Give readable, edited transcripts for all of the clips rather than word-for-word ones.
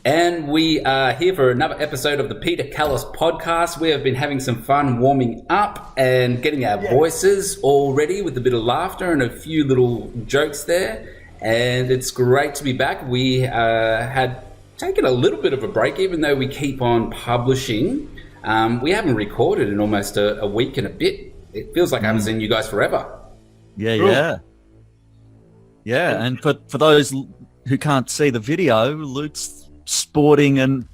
And we are here for another episode of the Peter Kalos podcast. We have been having some fun warming up and getting our voices all ready with a bit of laughter and a few little jokes there. And it's great to be back. We had taken a little bit of a break, even though we keep on publishing. We haven't recorded in almost a week and a bit. It feels like I haven't seen you guys forever. Yeah. And for those who can't see the video, Luke's sporting and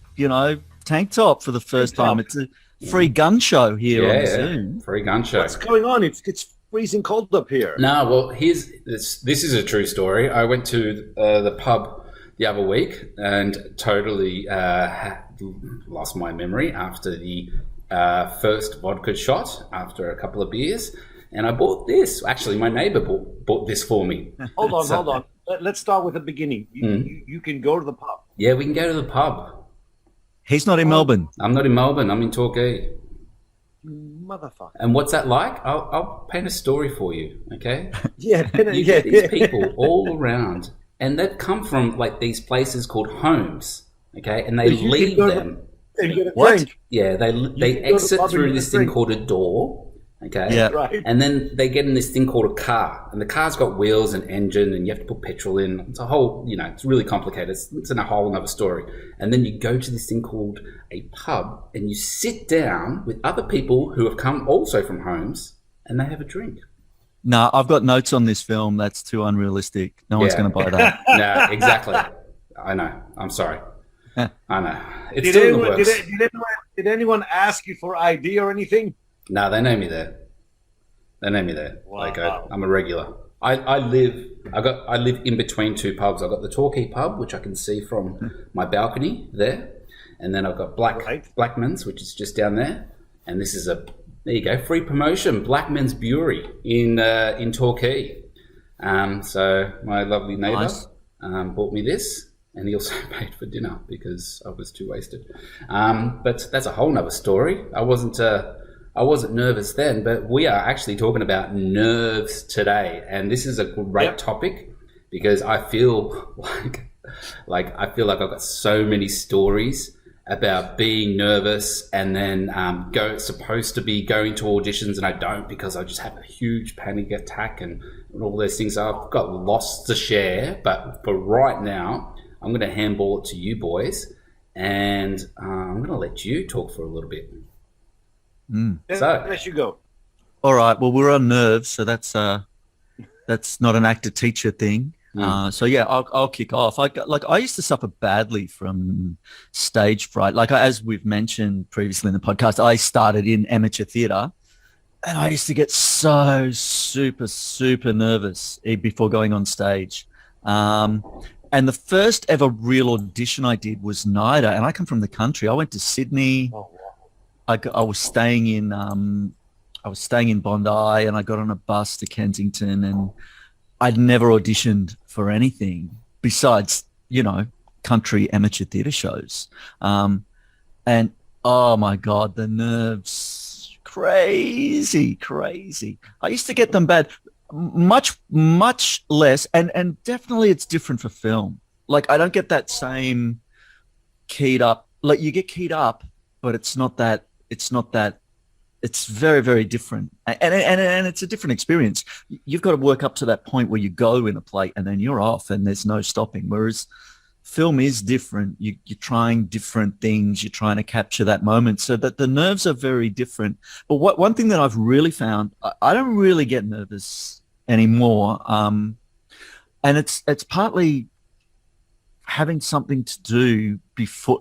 tank top for the first time. It's a free gun show here on Zoom. Free gun show. What's going on? It's freezing cold up here. No, well, this is a true story. I went to the pub the other week and totally lost my memory after the first vodka shot after a couple of beers, and I bought this. Actually, my neighbour bought this for me. Hold on. Let's start with the beginning. You can go to the pub. Yeah, we can go to the pub. He's not in Melbourne. I'm not in Melbourne. I'm in Torquay. Motherfucker. And what's that like? I'll paint a story for you, okay? You get these people all around, and they've come from like these places called homes, okay? And they leave them. What? Yeah, they exit through this thing called a door. Okay. Yeah. Right. And then they get in this thing called a car, and the car's got wheels and engine, and you have to put petrol in. It's a whole, it's really complicated. It's in a whole another story. And then you go to this thing called a pub, and you sit down with other people who have come also from homes, and they have a drink. No, I've got notes on this film. That's too unrealistic. No one's going to buy that. No, exactly. I know. I'm sorry. I know. It's still in the works. Did anyone ask you for ID or anything? No, they know me there. Wow. Like I'm a regular. I live in between two pubs. I've got the Torquay pub, which I can see from my balcony there, and then I've got Blackman's, which is just down there. And this is there you go, free promotion, Blackman's Brewery in Torquay. So my lovely neighbour bought me this, and he also paid for dinner because I was too wasted. But that's a whole nother story. I wasn't nervous then, but we are actually talking about nerves today. And this is a great topic because I feel like I've got so many stories about being nervous and then supposed to be going to auditions, and I don't because I just have a huge panic attack and all those things. So I've got lots to share, but for right now, I'm going to handball it to you boys, and I'm going to let you talk for a little bit. So there you go. All right. Well, we're on nerves, so that's not an actor-teacher thing. So yeah, I'll kick off. I used to suffer badly from stage fright. As we've mentioned previously in the podcast, I started in amateur theatre, and I used to get so super, super nervous before going on stage. And the first ever real audition I did was NIDA, and I come from the country. I went to Sydney. I was staying in Bondi, and I got on a bus to Kensington, and I'd never auditioned for anything besides, country amateur theatre shows. And oh my God, the nerves, crazy. I used to get them bad, much less, and definitely it's different for film. I don't get that same keyed up. You get keyed up, but it's not that. It's very, very different, and it's a different experience. You've got to work up to that point where you go in a play and then you're off and there's no stopping. Whereas film is different. You're trying different things. You're trying to capture that moment, so that the nerves are very different. But one thing that I've really found, I don't really get nervous anymore, and it's partly having something to do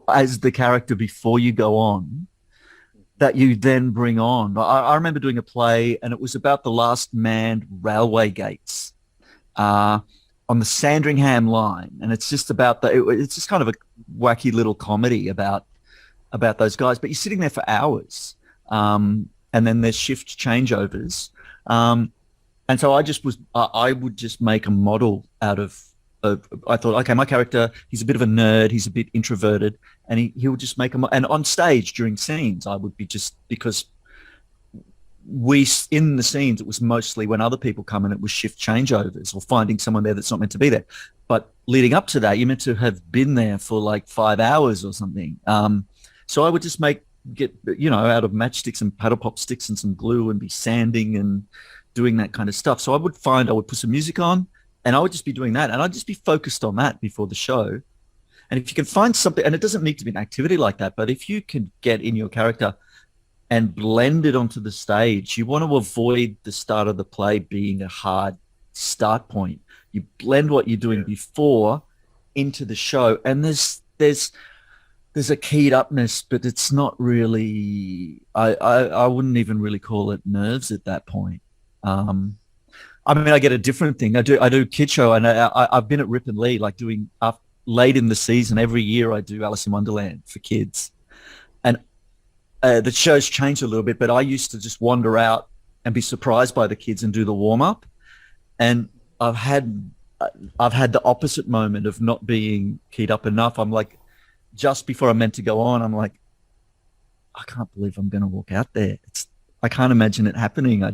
as the character before you go on, that you then bring on. I remember doing a play, and it was about the last manned railway gates on the Sandringham line, and it's just about it's just kind of a wacky little comedy about those guys. But you're sitting there for hours, and then there's shift changeovers, and so I would just make a model out of. I thought, okay, my character, he's a bit of a nerd, he's a bit introverted, and he would just make and on stage during scenes, I would be just, because in the scenes, it was mostly when other people come in, it was shift changeovers or finding someone there that's not meant to be there. But leading up to that, you're meant to have been there for like 5 hours or something. So I would just get out of matchsticks and paddle pop sticks and some glue and be sanding and doing that kind of stuff. So I would put some music on and I would just be doing that. And I'd just be focused on that before the show. And if you can find something, and it doesn't need to be an activity like that, but if you can get in your character and blend it onto the stage, you want to avoid the start of the play being a hard start point. You blend what you're doing before into the show. And there's a keyed upness, but it's not really, I wouldn't even really call it nerves at that point. I mean, I get a different thing. I do kid show, and I've been at Rip and Lee, like doing late in the season. Every year I do Alice in Wonderland for kids. And the show's changed a little bit, but I used to just wander out and be surprised by the kids and do the warm-up. And I've had the opposite moment of not being keyed up enough. I'm like, just before I'm meant to go on, I'm like, I can't believe I'm going to walk out there. I can't imagine it happening. I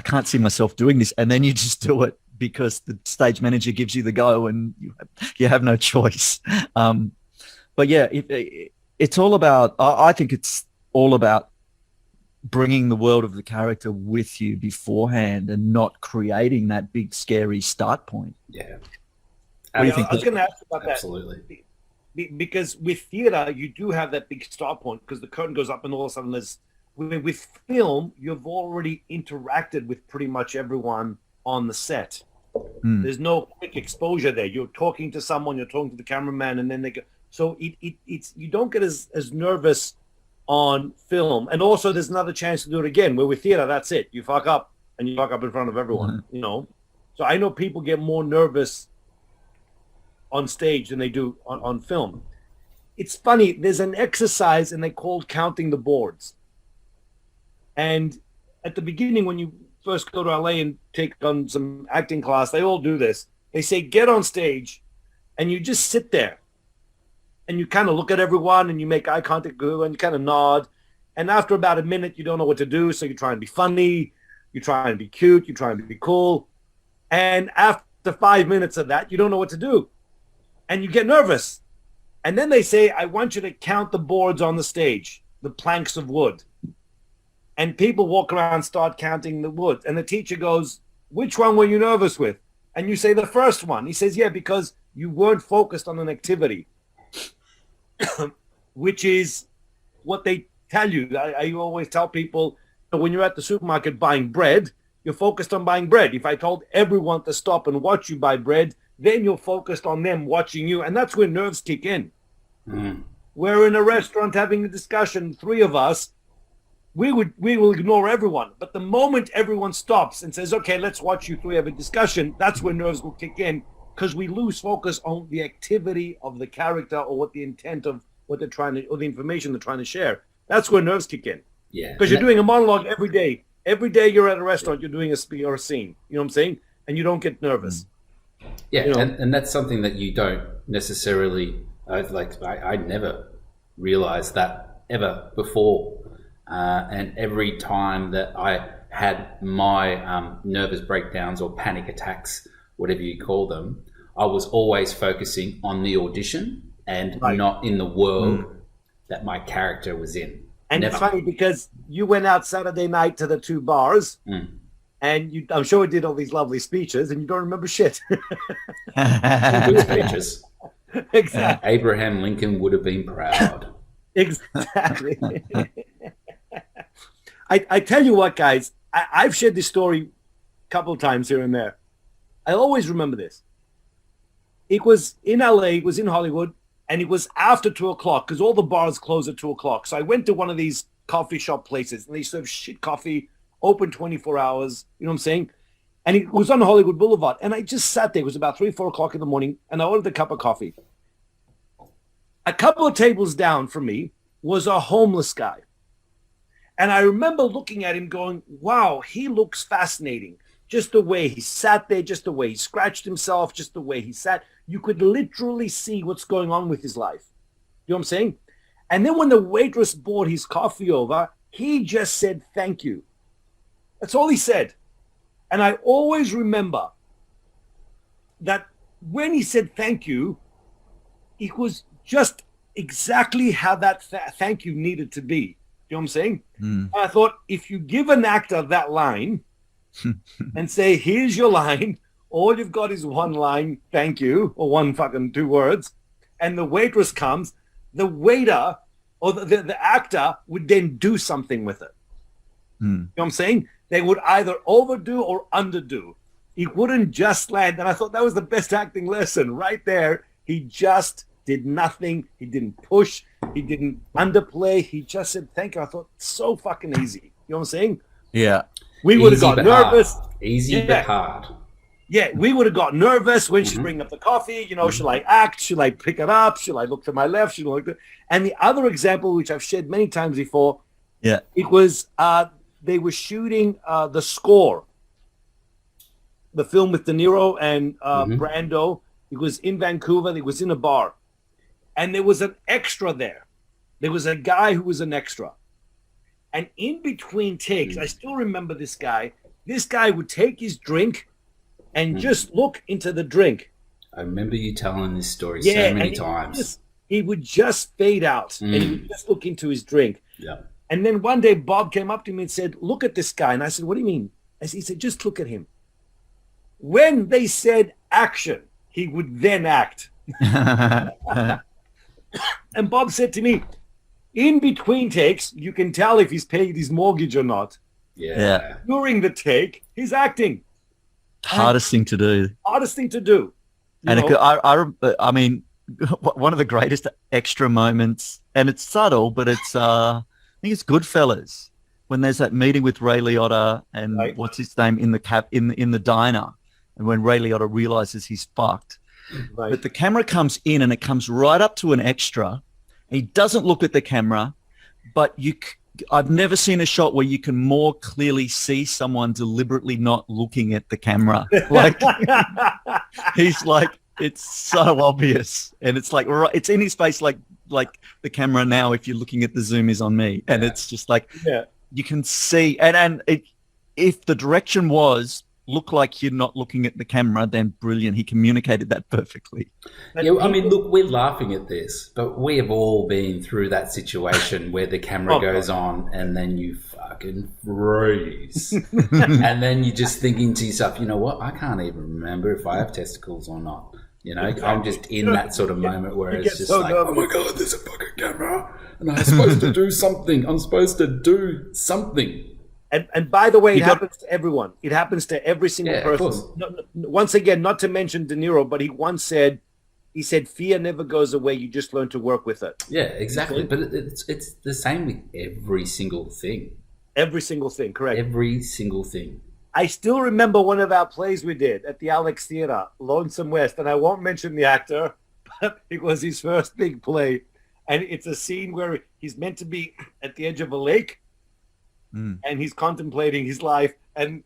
can't see myself doing this. And then you just do it because the stage manager gives you the go and you have no choice. But yeah, it's all about, I think it's all about bringing the world of the character with you beforehand and not creating that big, scary start point. Yeah. What do you think? I was going to ask about that. Absolutely. Because with theater, you do have that big start point because the curtain goes up and all of a sudden with film, you've already interacted with pretty much everyone on the set. There's no quick exposure there. You're talking to someone, you're talking to the cameraman, and then they go. So it's you don't get as nervous on film. And also there's another chance to do it again, where with theater, that's it. You fuck up and you fuck up in front of everyone, So I know people get more nervous on stage than they do on film. It's funny, there's an exercise and they called counting the boards. And at the beginning, when you first go to LA and take on some acting class, they all do this. They say, get on stage and you just sit there and you kind of look at everyone and you make eye contact and you kind of nod. And after about a minute, you don't know what to do. So you try and be funny, you try and be cute, you try and be cool. And after 5 minutes of that, you don't know what to do. And you get nervous. And then they say, I want you to count the boards on the stage, the planks of wood. And people walk around, start counting the wood. And the teacher goes, which one were you nervous with? And you say the first one. He says, yeah, because you weren't focused on an activity, which is what they tell you. I always tell people, when you're at the supermarket buying bread, you're focused on buying bread. If I told everyone to stop and watch you buy bread, then you're focused on them watching you. And that's where nerves kick in. We're in a restaurant having a discussion, three of us, we will ignore everyone. But the moment everyone stops and says, okay, let's watch you three have a discussion, that's when nerves will kick in, because we lose focus on the activity of the character or what the intent of what they're trying to, or the information they're trying to share. That's where nerves kick in. Yeah. Because you're doing a monologue every day. Every day you're at a restaurant, you're doing a speech or a scene. You know what I'm saying? And you don't get nervous. Yeah, and that's something that you don't necessarily, I never realized that ever before. And every time that I had my nervous breakdowns or panic attacks, whatever you call them, I was always focusing on the audition and not in the world that my character was in. And It's funny because you went out Saturday night to the two bars and I'm sure you did all these lovely speeches and you don't remember shit. Good speeches. Exactly. Abraham Lincoln would have been proud. Exactly. I tell you what, guys, I've shared this story a couple of times here and there. I always remember this. It was in LA, it was in Hollywood, and it was after 2:00 because all the bars close at 2:00. So I went to one of these coffee shop places and they serve shit coffee, open 24 hours, you know what I'm saying? And it was on Hollywood Boulevard. And I just sat there. It was about 3-4 o'clock in the morning and I ordered a cup of coffee. A couple of tables down from me was a homeless guy. And I remember looking at him going, wow, he looks fascinating. Just the way he sat there, just the way he scratched himself, just the way he sat. You could literally see what's going on with his life. You know what I'm saying? And then when the waitress brought his coffee over, He just said thank you. That's all he said. And I always remember that when he said thank you, it was just exactly how that thank you needed to be. You know what I'm saying? And I thought, if you give an actor that line and say, here's your line, all you've got is one line, thank you, or one fucking 2 words, and the waitress comes, the waiter or the actor would then do something with it. You know what I'm saying? They would either overdo or underdo. He wouldn't just land. And I thought that was the best acting lesson right there. He just did nothing. He didn't push. He didn't underplay. He just said, thank you. I thought, so fucking easy. You know what I'm saying? Yeah. We would have got nervous. Easy but hard. Yeah, we would have got nervous when she's bringing up the coffee. You know, should I act? Should I pick it up? Should I look to my left? Should I look to... And the other example, which I've shared many times before, it was they were shooting The Score, the film with De Niro and Brando. It was in Vancouver. It was in a bar. And there was an extra there. There was a guy who was an extra. And in between takes, I still remember this guy. This guy would take his drink and just look into the drink. I remember you telling this story so many times. He would just fade out and he would just look into his drink. Yeah. And then one day Bob came up to me and said, look at this guy. And I said, what do you mean? He said, just look at him. When they said action, he would then act. And Bob said to me, in between takes, you can tell if he's paid his mortgage or not. Yeah. During the take, he's acting. Hardest thing to do. Hardest thing to do. And I mean, one of the greatest extra moments, and it's subtle, but it's I think it's Goodfellas, when there's that meeting with Ray Liotta and what's his name in the diner, and when Ray Liotta realizes he's fucked. Right. But the camera comes in and it comes right up to an extra. He doesn't look at the camera, but I've never seen a shot where you can more clearly see someone deliberately not looking at the camera. Like he's like, it's so obvious, and it's like it's in his face, like the camera now. If you're looking at the zoom is on me, and it's just like you can see, and if the direction was look like you're not looking at the camera, then brilliant. He communicated that perfectly. Yeah, I mean, look, we're laughing at this, but we have all been through that situation where the camera goes on and then you fucking freeze. And then you're just thinking to yourself, you know what? I can't even remember if I have testicles or not. You know, I'm just in that sort of moment where it's just like, oh my God, there's a fucking camera and I'm supposed to do something. I'm supposed to do something. And by the way, it happens to everyone. It happens to every single person. Once again, not to mention De Niro, but he once said, fear never goes away. You just learn to work with it. Yeah, exactly. But it's the same with every single thing. Every single thing, correct. Every single thing. I still remember one of our plays we did at the Alex Theatre, Lonesome West, and I won't mention the actor, but it was his first big play. And it's a scene where he's meant to be at the edge of a lake, and he's contemplating his life, and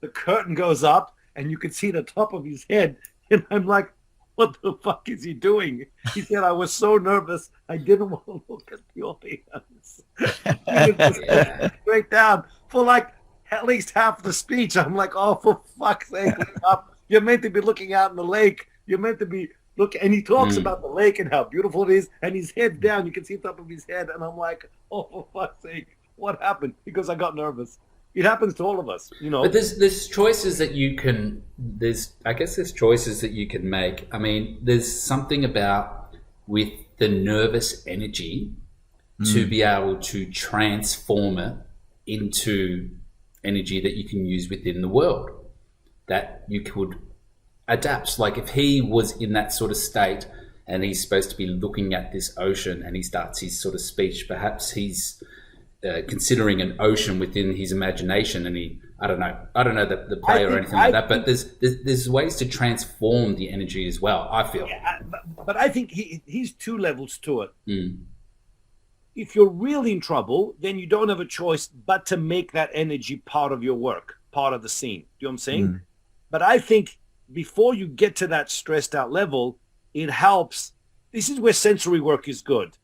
the curtain goes up and you can see the top of his head, and I'm like, what the fuck is he doing? He said, I was so nervous I didn't want to look at the audience. He was just straight down for like at least half the speech. I'm like, oh, for fuck's sake, look up. You're meant to be looking out in the lake. You're meant to be looking, and he talks about the lake and how beautiful it is, and his head down, you can see the top of his head, and I'm like, oh, for fuck's sake. What happened? Because I got nervous. It happens to all of us, you know. But there's choices that you can. There's choices that you can make. I mean, there's something about with the nervous energy to be able to transform it into energy that you can use within the world. That you could adapt. Like if he was in that sort of state and he's supposed to be looking at this ocean and he starts his sort of speech, perhaps he's considering an ocean within his imagination, and I don't know the play or anything like that, but there's ways to transform the energy as well, I feel. Yeah, but I think he's 2 levels to it. If you're really in trouble, then you don't have a choice but to make that energy part of your work, part of the scene. Do you know what I'm saying? But I think before you get to that stressed out level, it helps. This is where sensory work is good,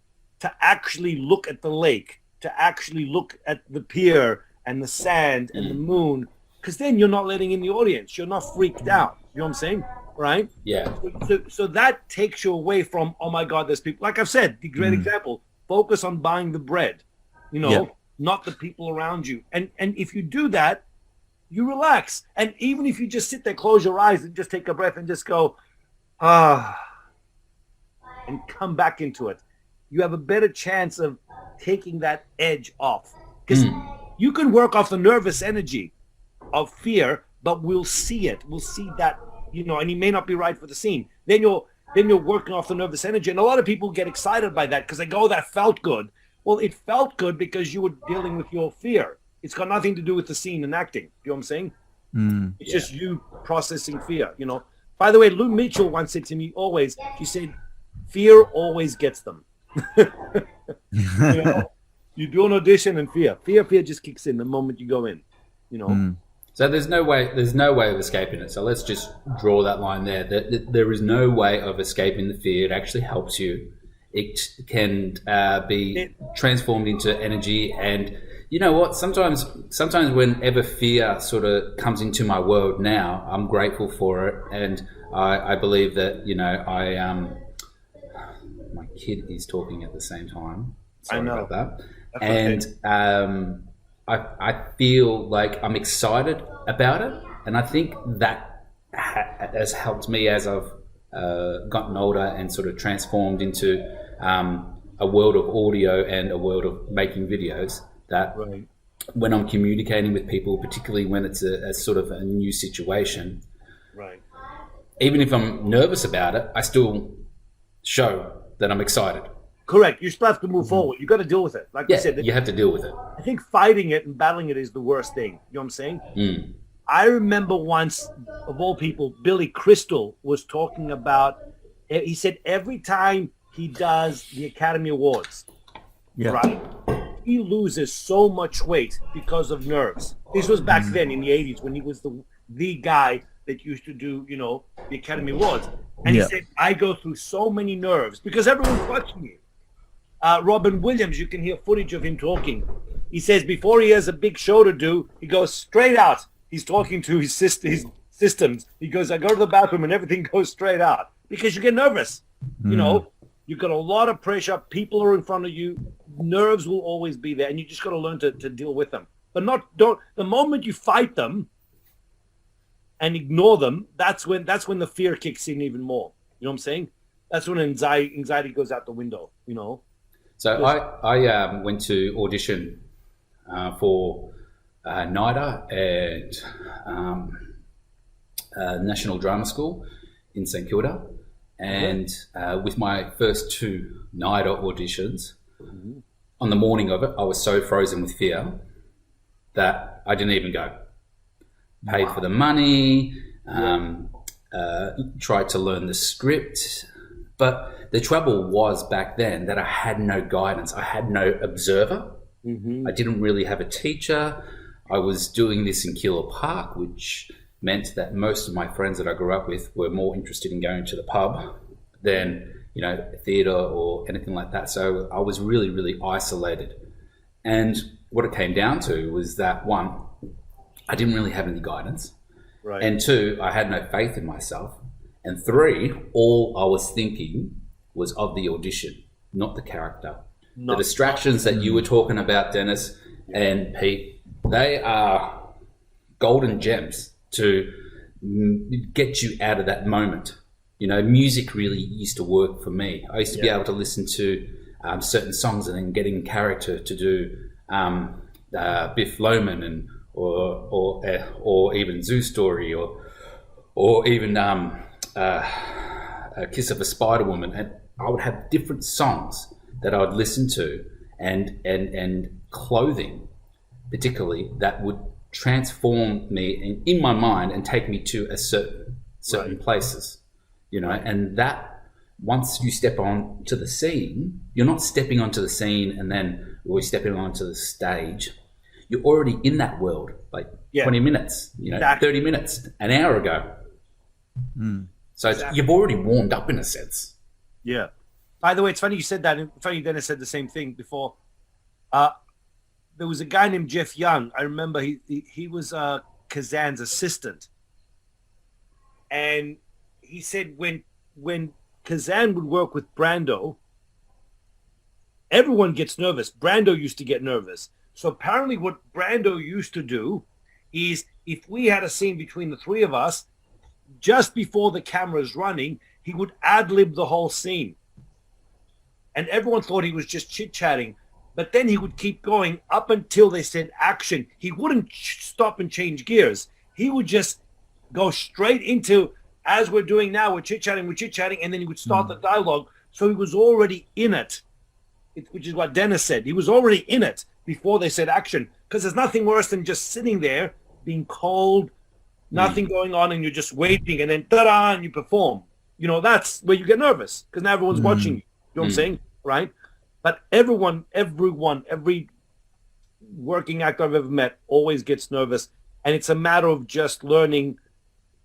to actually look at the lake to actually look at the pier and the sand and the moon, because then you're not letting in the audience. You're not freaked out. You know what I'm saying? Right? Yeah. So that takes you away from, oh my God, there's people. Like I've said, the great example, focus on buying the bread, not the people around you. And if you do that, you relax. And even if you just sit there, close your eyes and just take a breath and just go, and come back into it, you have a better chance of taking that edge off. Because you can work off the nervous energy of fear, but we'll see it. We'll see that, and he may not be right for the scene. Then you're working off the nervous energy. And a lot of people get excited by that because they go, oh, that felt good. Well, it felt good because you were dealing with your fear. It's got nothing to do with the scene and acting. You know what I'm saying? It's just you processing fear, By the way, Lou Mitchell once said to me she said, fear always gets them. You do an audition and fear just kicks in the moment you go in, So there's no way of escaping it. So let's just draw that line there. There is no way of escaping the fear. It actually helps you. It can be transformed into energy. And you know what? Sometimes whenever fear sort of comes into my world now, I'm grateful for it. And I believe that, my kid is talking at the same time. Sorry about that. That's and I feel like I'm excited about it, and I think that has helped me as I've gotten older and sort of transformed into a world of audio and a world of making videos. That when I'm communicating with people, particularly when it's a sort of a new situation, even if I'm nervous about it, I still show that I'm excited. Correct. You still have to move forward. You got to deal with it. Like I said, you have to deal with it. I think fighting it and battling it is the worst thing. You know what I'm saying? I remember once, of all people, Billy Crystal was talking about. He said every time he does the Academy Awards, he loses so much weight because of nerves. This was back then in the 80s when he was the guy that used to do, the Academy Awards. And he said, I go through so many nerves because everyone's watching me. Robin Williams, you can hear footage of him talking. He says before he has a big show to do, he goes straight out. He's talking to his systems. He goes, I go to the bathroom and everything goes straight out because you get nervous. You've got a lot of pressure. People are in front of you. Nerves will always be there, and you just got to learn to deal with them. But the moment you fight them and ignore them, that's when the fear kicks in even more. You know what I'm saying? That's when anxiety goes out the window, So I went to audition for NIDA and National Drama School in St Kilda. And with my first two NIDA auditions, on the morning of it, I was so frozen with fear that I didn't even go. Paid for the money, tried to learn the script. But the trouble was back then that I had no guidance. I had no observer. I didn't really have a teacher. I was doing this in Keilor Park, which meant that most of my friends that I grew up with were more interested in going to the pub than, theatre or anything like that. So I was really, really isolated. And what it came down to was that, one, I didn't really have any guidance. And two, I had no faith in myself. And three, all I was thinking was of the audition, not the character. The distractions that you were talking about, Dennis and Pete, they are golden gems to get you out of that moment. Music really used to work for me. I used to be able to listen to certain songs and then get in character to do Biff Loman and or even Zoo Story or even A Kiss of a Spider Woman, and I would have different songs that I would listen to and clothing particularly that would transform me in my mind and take me to a certain places, and that once you step on to the scene, you're not stepping onto the scene and then we're stepping onto the stage. You're already in that world, 20 minutes, 30 minutes, an hour ago. So you've already warmed up in a sense. Yeah. By the way, it's funny you said that. It's funny Dennis said the same thing before. there was a guy named Jeff Young. I remember he was Kazan's assistant, and he said when Kazan would work with Brando, everyone gets nervous. Brando used to get nervous. So apparently what Brando used to do is if we had a scene between the three of us, just before the camera's running, he would ad-lib the whole scene. And everyone thought he was just chit-chatting. But then he would keep going up until they said action. He wouldn't stop and change gears. He would just go straight into, as we're doing now, we're chit-chatting, and then he would start the dialogue. So he was already in it, which is what Dennis said. He was already in it before they said action. Because there's nothing worse than just sitting there, being cold, nothing going on, and you're just waiting, and then ta-da, and you perform. You know, that's where you get nervous, because now everyone's watching you. You know what I'm saying? Right? But every working actor I've ever met always gets nervous. And it's a matter of just learning.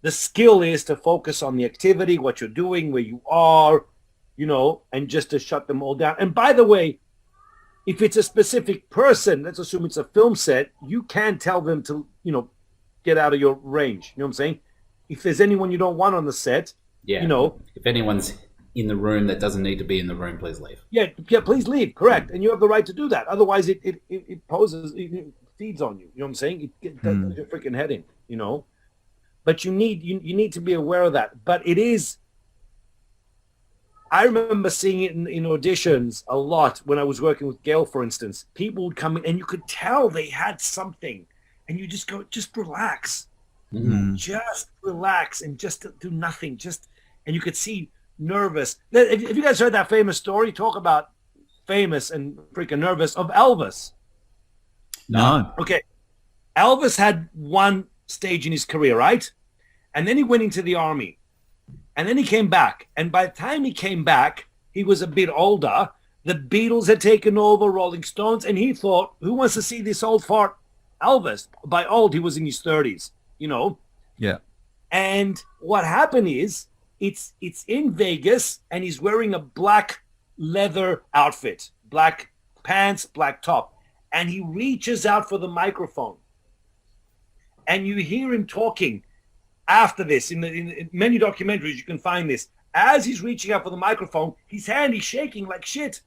The skill is to focus on the activity, what you're doing, where you are, you know, and just to shut them all down. And by the way, if it's a specific person, let's assume it's a film set, you can tell them to, you know, get out of your range. You know what I'm saying? If there's anyone you don't want on the set, you know. If anyone's in the room that doesn't need to be in the room, please leave. Yeah, please leave. Correct. And you have the right to do that. Otherwise, it feeds on you. You know what I'm saying? It does your freaking head in, you know. But you need to be aware of that. But it is, I remember seeing it in auditions a lot when I was working with Gail, for instance. People would come in and you could tell they had something. And you just go, just relax. Just relax and just do nothing. And you could see nervous. Have you guys heard that famous story? Talk about famous and freaking nervous of Elvis. No. Okay. Elvis had one stage in his career, right? And then he went into the army. And then he came back. And by the time he came back, he was a bit older. The Beatles had taken over, Rolling Stones, and he thought, who wants to see this old fart Elvis? By old, he was in his 30s, you know? Yeah. And what happened is, it's in Vegas, and he's wearing a black leather outfit, black pants, black top. And he reaches out for the microphone. And you hear him talking after this. In many documentaries, you can find this. As he's reaching out for the microphone, his hand is shaking like shit.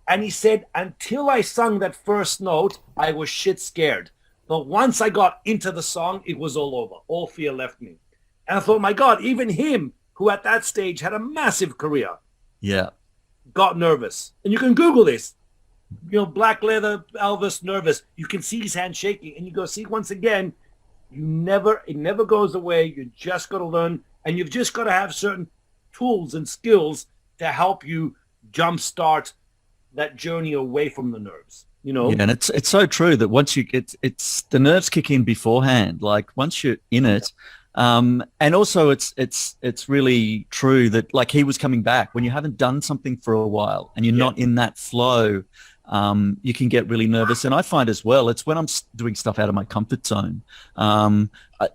And he said, until I sung that first note, I was shit scared. But once I got into the song, it was all over. All fear left me. And I thought, my God, even him, who at that stage had a massive career, got nervous. And you can Google this. You know, black leather, Elvis, nervous. You can see his hand shaking. And you go, see, once again, it never goes away. You just got to learn. And you've just got to have certain tools and skills to help you jumpstart that journey away from the nerves. You know? Yeah, and it's so true that once you get, it's the nerves kick in beforehand. Like once you're in it, and also it's really true that like he was coming back when you haven't done something for a while and you're not in that flow. You can get really nervous. And I find as well, it's when I'm doing stuff out of my comfort zone. I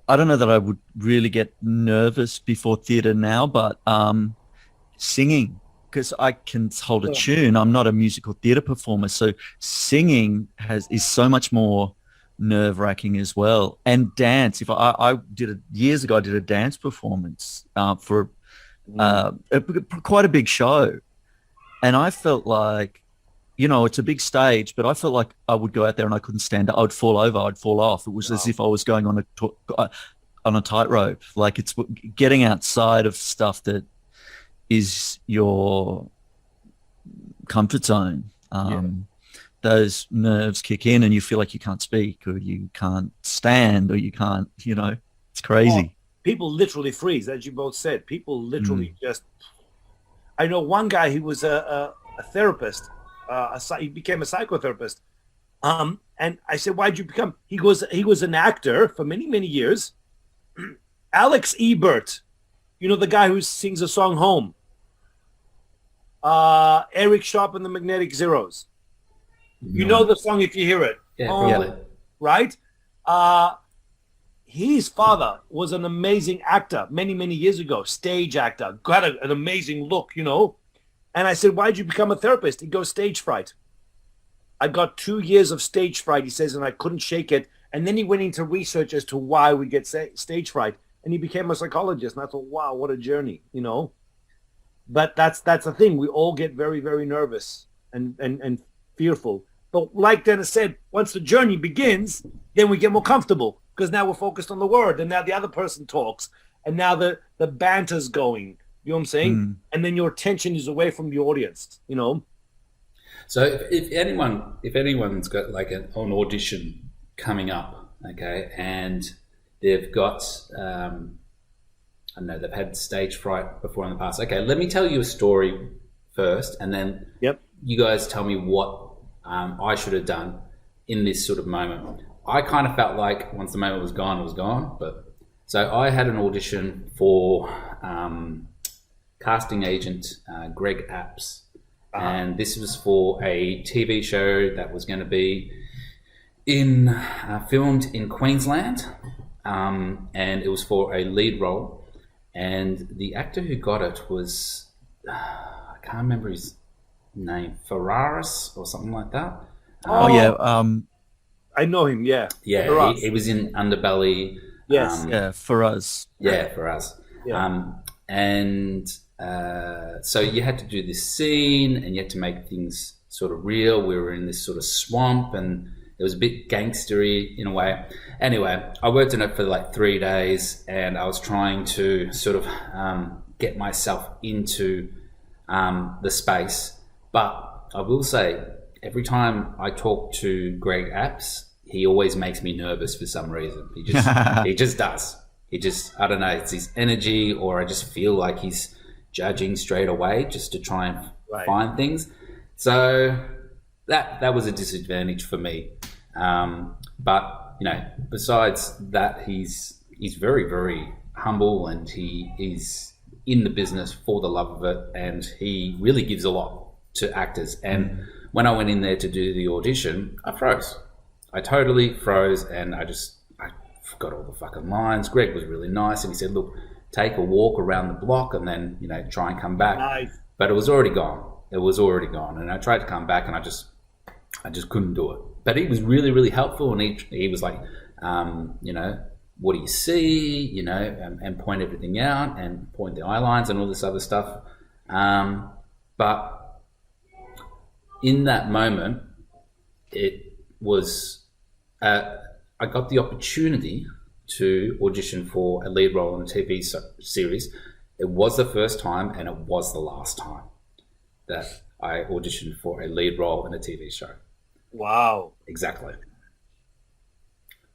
don't know that I would really get nervous before theatre now, but singing, because I can hold a tune. I'm not a musical theatre performer. So singing is so much more nerve-wracking as well. And dance. If I did years ago, I did a dance performance for quite a big show. And I felt like, you know, it's a big stage, but I felt like I would go out there and I couldn't stand up. I would fall over. I'd fall off. It was as if I was going on a tightrope. Like it's getting outside of stuff that is your comfort zone. Those nerves kick in and you feel like you can't speak or you can't stand or you can't, you know, it's crazy. People literally freeze, as you both said. People literally just, I know one guy, he was a therapist. He became a psychotherapist. And I said, why'd you become? He was an actor for many, many years. Alex Ebert, you know, the guy who sings the song Home. Eric Sharp and the Magnetic Zeros. You know the song if you hear it. Yeah, probably. Right? His father was an amazing actor many, many years ago. Stage actor. Got an amazing look, you know. And I said, why'd you become a therapist? He goes, stage fright. I got 2 years of stage fright, he says, and I couldn't shake it. And then he went into research as to why we get stage fright. And he became a psychologist. And I thought, wow, what a journey, you know? But that's the thing. We all get very, very nervous and fearful. But like Dennis said, once the journey begins, then we get more comfortable because now we're focused on the word. And now the other person talks. And now the banter's going. You know what I'm saying? And then your attention is away from the audience, you know? So if anyone's got like an audition coming up, okay, and they've got, I don't know, they've had stage fright before in the past. Okay, let me tell you a story first, and then you guys tell me what I should have done in this sort of moment. I kind of felt like once the moment was gone, it was gone. But so I had an audition for casting agent Greg Apps. And this was for a TV show that was going to be filmed in Queensland, and it was for a lead role. And the actor who got it was, I can't remember his name, Ferraris or something like that. I know him, yeah. Yeah, he was in Underbelly. Yes. For us. Yeah, for us. Yeah. So you had to do this scene and you had to make things sort of real. We were in this sort of swamp and it was a bit gangstery in a way. Anyway, I worked on it for like 3 days and I was trying to sort of get myself into the space. But I will say, every time I talk to Greg Apps, he always makes me nervous for some reason. He just does. I don't know, it's his energy, or I just feel like he's judging straight away just to try and find things. So that was a disadvantage for me. But you know, besides that, he's very, very humble, and he is in the business for the love of it, and he really gives a lot to actors. And when I went in there to do the audition, I froze. I totally froze, and I forgot all the fucking lines. Greg was really nice, and he said, look, take a walk around the block and then, you know, try and come back. Nice. But it was already gone. And I tried to come back and I just couldn't do it. But he was really, really helpful, and he was like, you know, what do you see, you know, and point everything out and point the eye lines and all this other stuff. But in that moment, it was, I got the opportunity to audition for a lead role in a TV series. It was the first time and it was the last time that I auditioned for a lead role in a TV show. Wow. Exactly.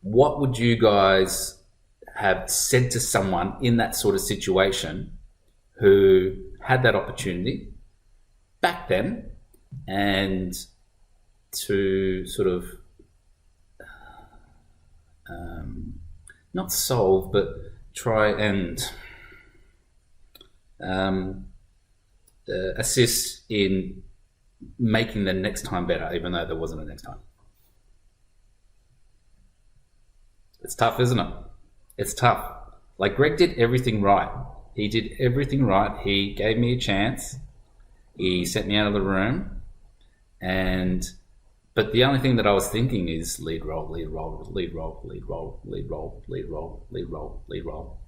What would you guys have said to someone in that sort of situation who had that opportunity back then, and to sort of not solve, but try and assist in making the next time better, even though there wasn't a next time? It's tough, isn't it? It's tough. Like, Greg did everything right. He did everything right. He gave me a chance. He sent me out of the room, but the only thing that I was thinking is lead role, lead role, lead role, lead role, lead role, lead role, lead role, lead role.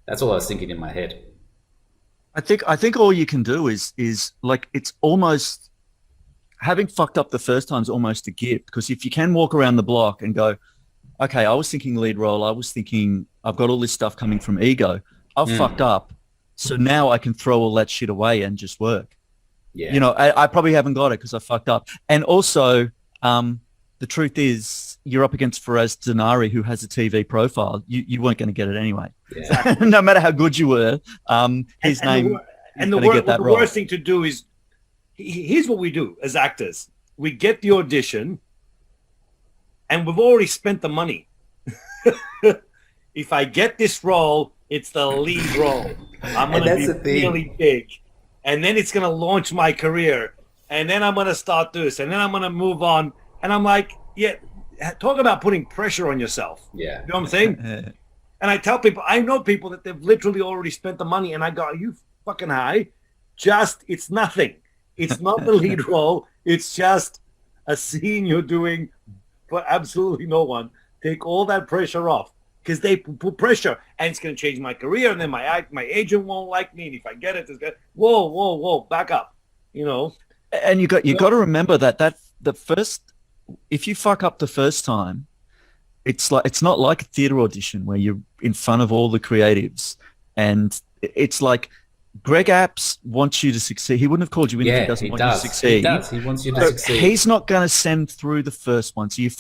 That's all I was thinking in my head. I think all you can do is like, it's almost, having fucked up the first time is almost a gift, because if you can walk around the block and go, okay, I was thinking lead role, I was thinking I've got all this stuff coming from ego, I've fucked up, so now I can throw all that shit away and just work. Yeah. You know, I probably haven't got it because I fucked up. And also, the truth is, you're up against Faraz Denari, who has a TV profile. You weren't going to get it anyway. Yeah. No matter how good you were, his name. The worst thing to do is, here's what we do as actors: we get the audition, and we've already spent the money. If I get this role, it's the lead role. I'm going to be really big, and then it's going to launch my career, and then I'm going to start this, and then I'm going to move on. And I'm like, yeah, talk about putting pressure on yourself. Yeah. You know what I'm saying? And I tell people, I know people that they've literally already spent the money, and I go, are you fucking high? It's nothing. It's not the lead role. It's just a scene you're doing for absolutely no one. Take all that pressure off because they put pressure, and it's going to change my career, and then my agent won't like me, and if I get it, it's going whoa, back up, you know. And you got to remember that the first, if you fuck up the first time, it's not like a theater audition where you're in front of all the creatives, and it's like Greg Apps wants you to succeed. He wouldn't have called you in if he doesn't want you to succeed. He does. He wants you to succeed. He's not going to send through the first one. So you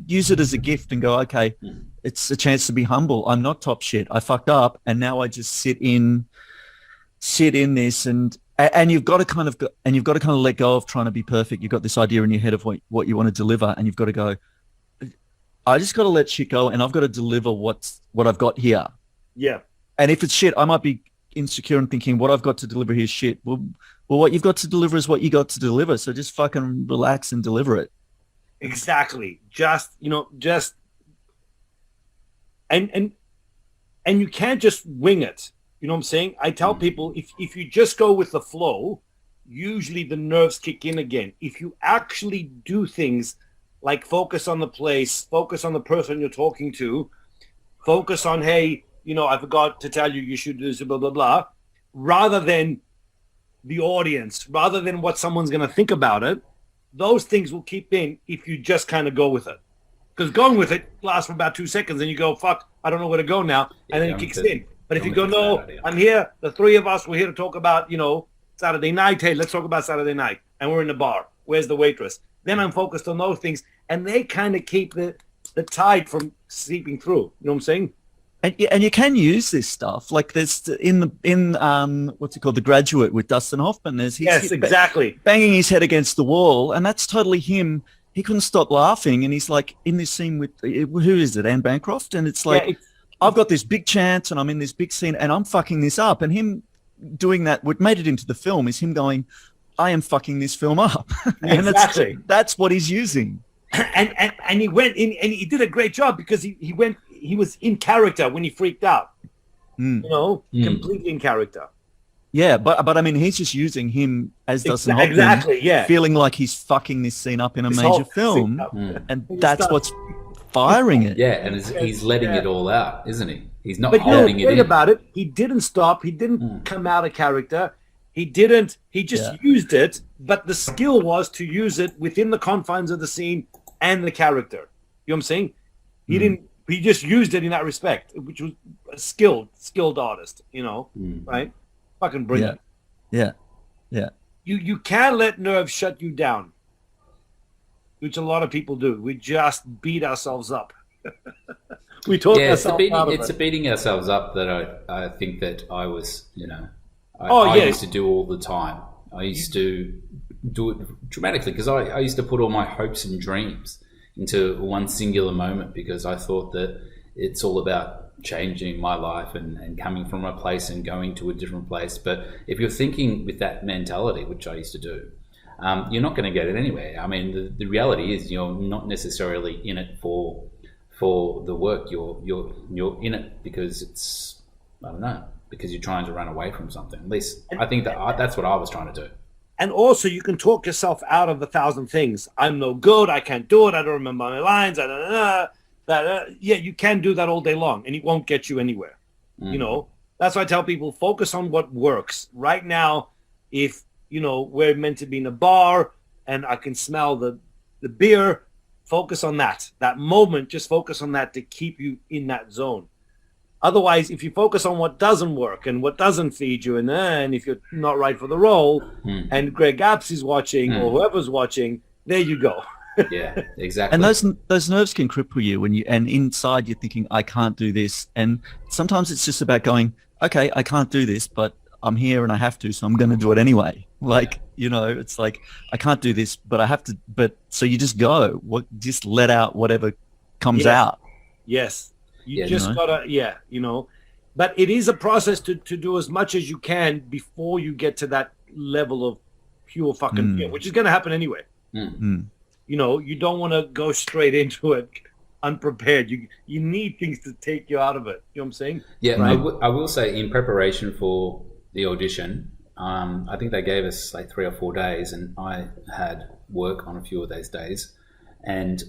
use it as a gift and go, okay, it's a chance to be humble. I'm not top shit. I fucked up, and now I just sit in this, and you've got to kind of let go of trying to be perfect. You've got this idea in your head of what you want to deliver, and you've got to go, I just got to let shit go, and I've got to deliver what I've got here. Yeah. And if it's shit, I might be insecure and thinking what I've got to deliver here is shit. Well, what you've got to deliver is what you got to deliver. So just fucking relax and deliver it. Exactly. And you can't just wing it. You know what I'm saying? I tell people if you just go with the flow, usually the nerves kick in again. If you actually do things like focus on the place, focus on the person you're talking to, focus on, hey, you know, I forgot to tell you should do this, blah, blah, blah, rather than the audience, rather than what someone's going to think about it, those things will keep in if you just kind of go with it. Because going with it lasts for about 2 seconds and you go, fuck, I don't know where to go now. And then it kicks in. But if you go, no, I'm here, the three of us, we're here to talk about, you know, Saturday night. Hey, let's talk about Saturday night. And we're in the bar. Where's the waitress? Then I'm focused on those things. And they kind of keep the tide from seeping through. You know what I'm saying? And you can use this stuff like there's in what's it called, The Graduate with Dustin Hoffman. Exactly banging his head against the wall, and that's totally him. He couldn't stop laughing, and he's like in this scene with who is it, Anne Bancroft, and it's like I've got this big chance, and I'm in this big scene, and I'm fucking this up, and him doing that. What made it into the film is him going, I am fucking this film up, and exactly. That's what he's using. And he went in, and he did a great job because he was in character when he freaked out. You know, completely in character. Yeah, but I mean, he's just using him as Dustin Hoffman, exactly, yeah, feeling like he's fucking this scene up in a major film, and that's what's firing it. Yeah, and he's letting it all out, isn't he? He's not but holding it in. About it, he didn't stop. He didn't come out of character. He didn't. He just used it. But the skill was to use it within the confines of the scene and the character. You know what I'm saying? He didn't. He just used it in that respect, which was a skilled artist. You know, right? Fucking brilliant. Yeah. You can't let nerves shut you down, which a lot of people do. We just beat ourselves up. We talk ourselves out of it. It's a beating ourselves up that I think that I was, you know, I used to do all the time. I used to do it dramatically because I used to put all my hopes and dreams into one singular moment because I thought that it's all about changing my life and coming from a place and going to a different place. But if you're thinking with that mentality, which I used to do, you're not going to get it anywhere. I mean, the reality is you're not necessarily in it for the work. You're in it because it's, I don't know, because you're trying to run away from something. At least I think that's what I was trying to do. And also, you can talk yourself out of 1,000 things. I'm no good. I can't do it. I don't remember my lines. Yeah, you can do that all day long, and it won't get you anywhere. You know, that's why I tell people, focus on what works. Right now, if, you know, we're meant to be in a bar and I can smell the beer, focus on that moment. Just focus on that to keep you in that zone. Otherwise, if you focus on what doesn't work and what doesn't feed you, and if you're not right for the role, and Greg Apps is watching or whoever's watching, there you go. Yeah, exactly. And those nerves can cripple you and inside you're thinking, I can't do this. And sometimes it's just about going, okay, I can't do this, but I'm here and I have to, so I'm going to do it anyway. Like, you know, it's like, I can't do this, but I have to, so you just go, just let out whatever comes out. Yes. You just gotta, you know, but it is a process to do as much as you can before you get to that level of pure fucking fear, which is going to happen anyway. You know, you don't want to go straight into it unprepared. You need things to take you out of it. You know what I'm saying? Yeah, right? I will say in preparation for the audition, I think they gave us like 3 or 4 days, and I had work on a few of those days, and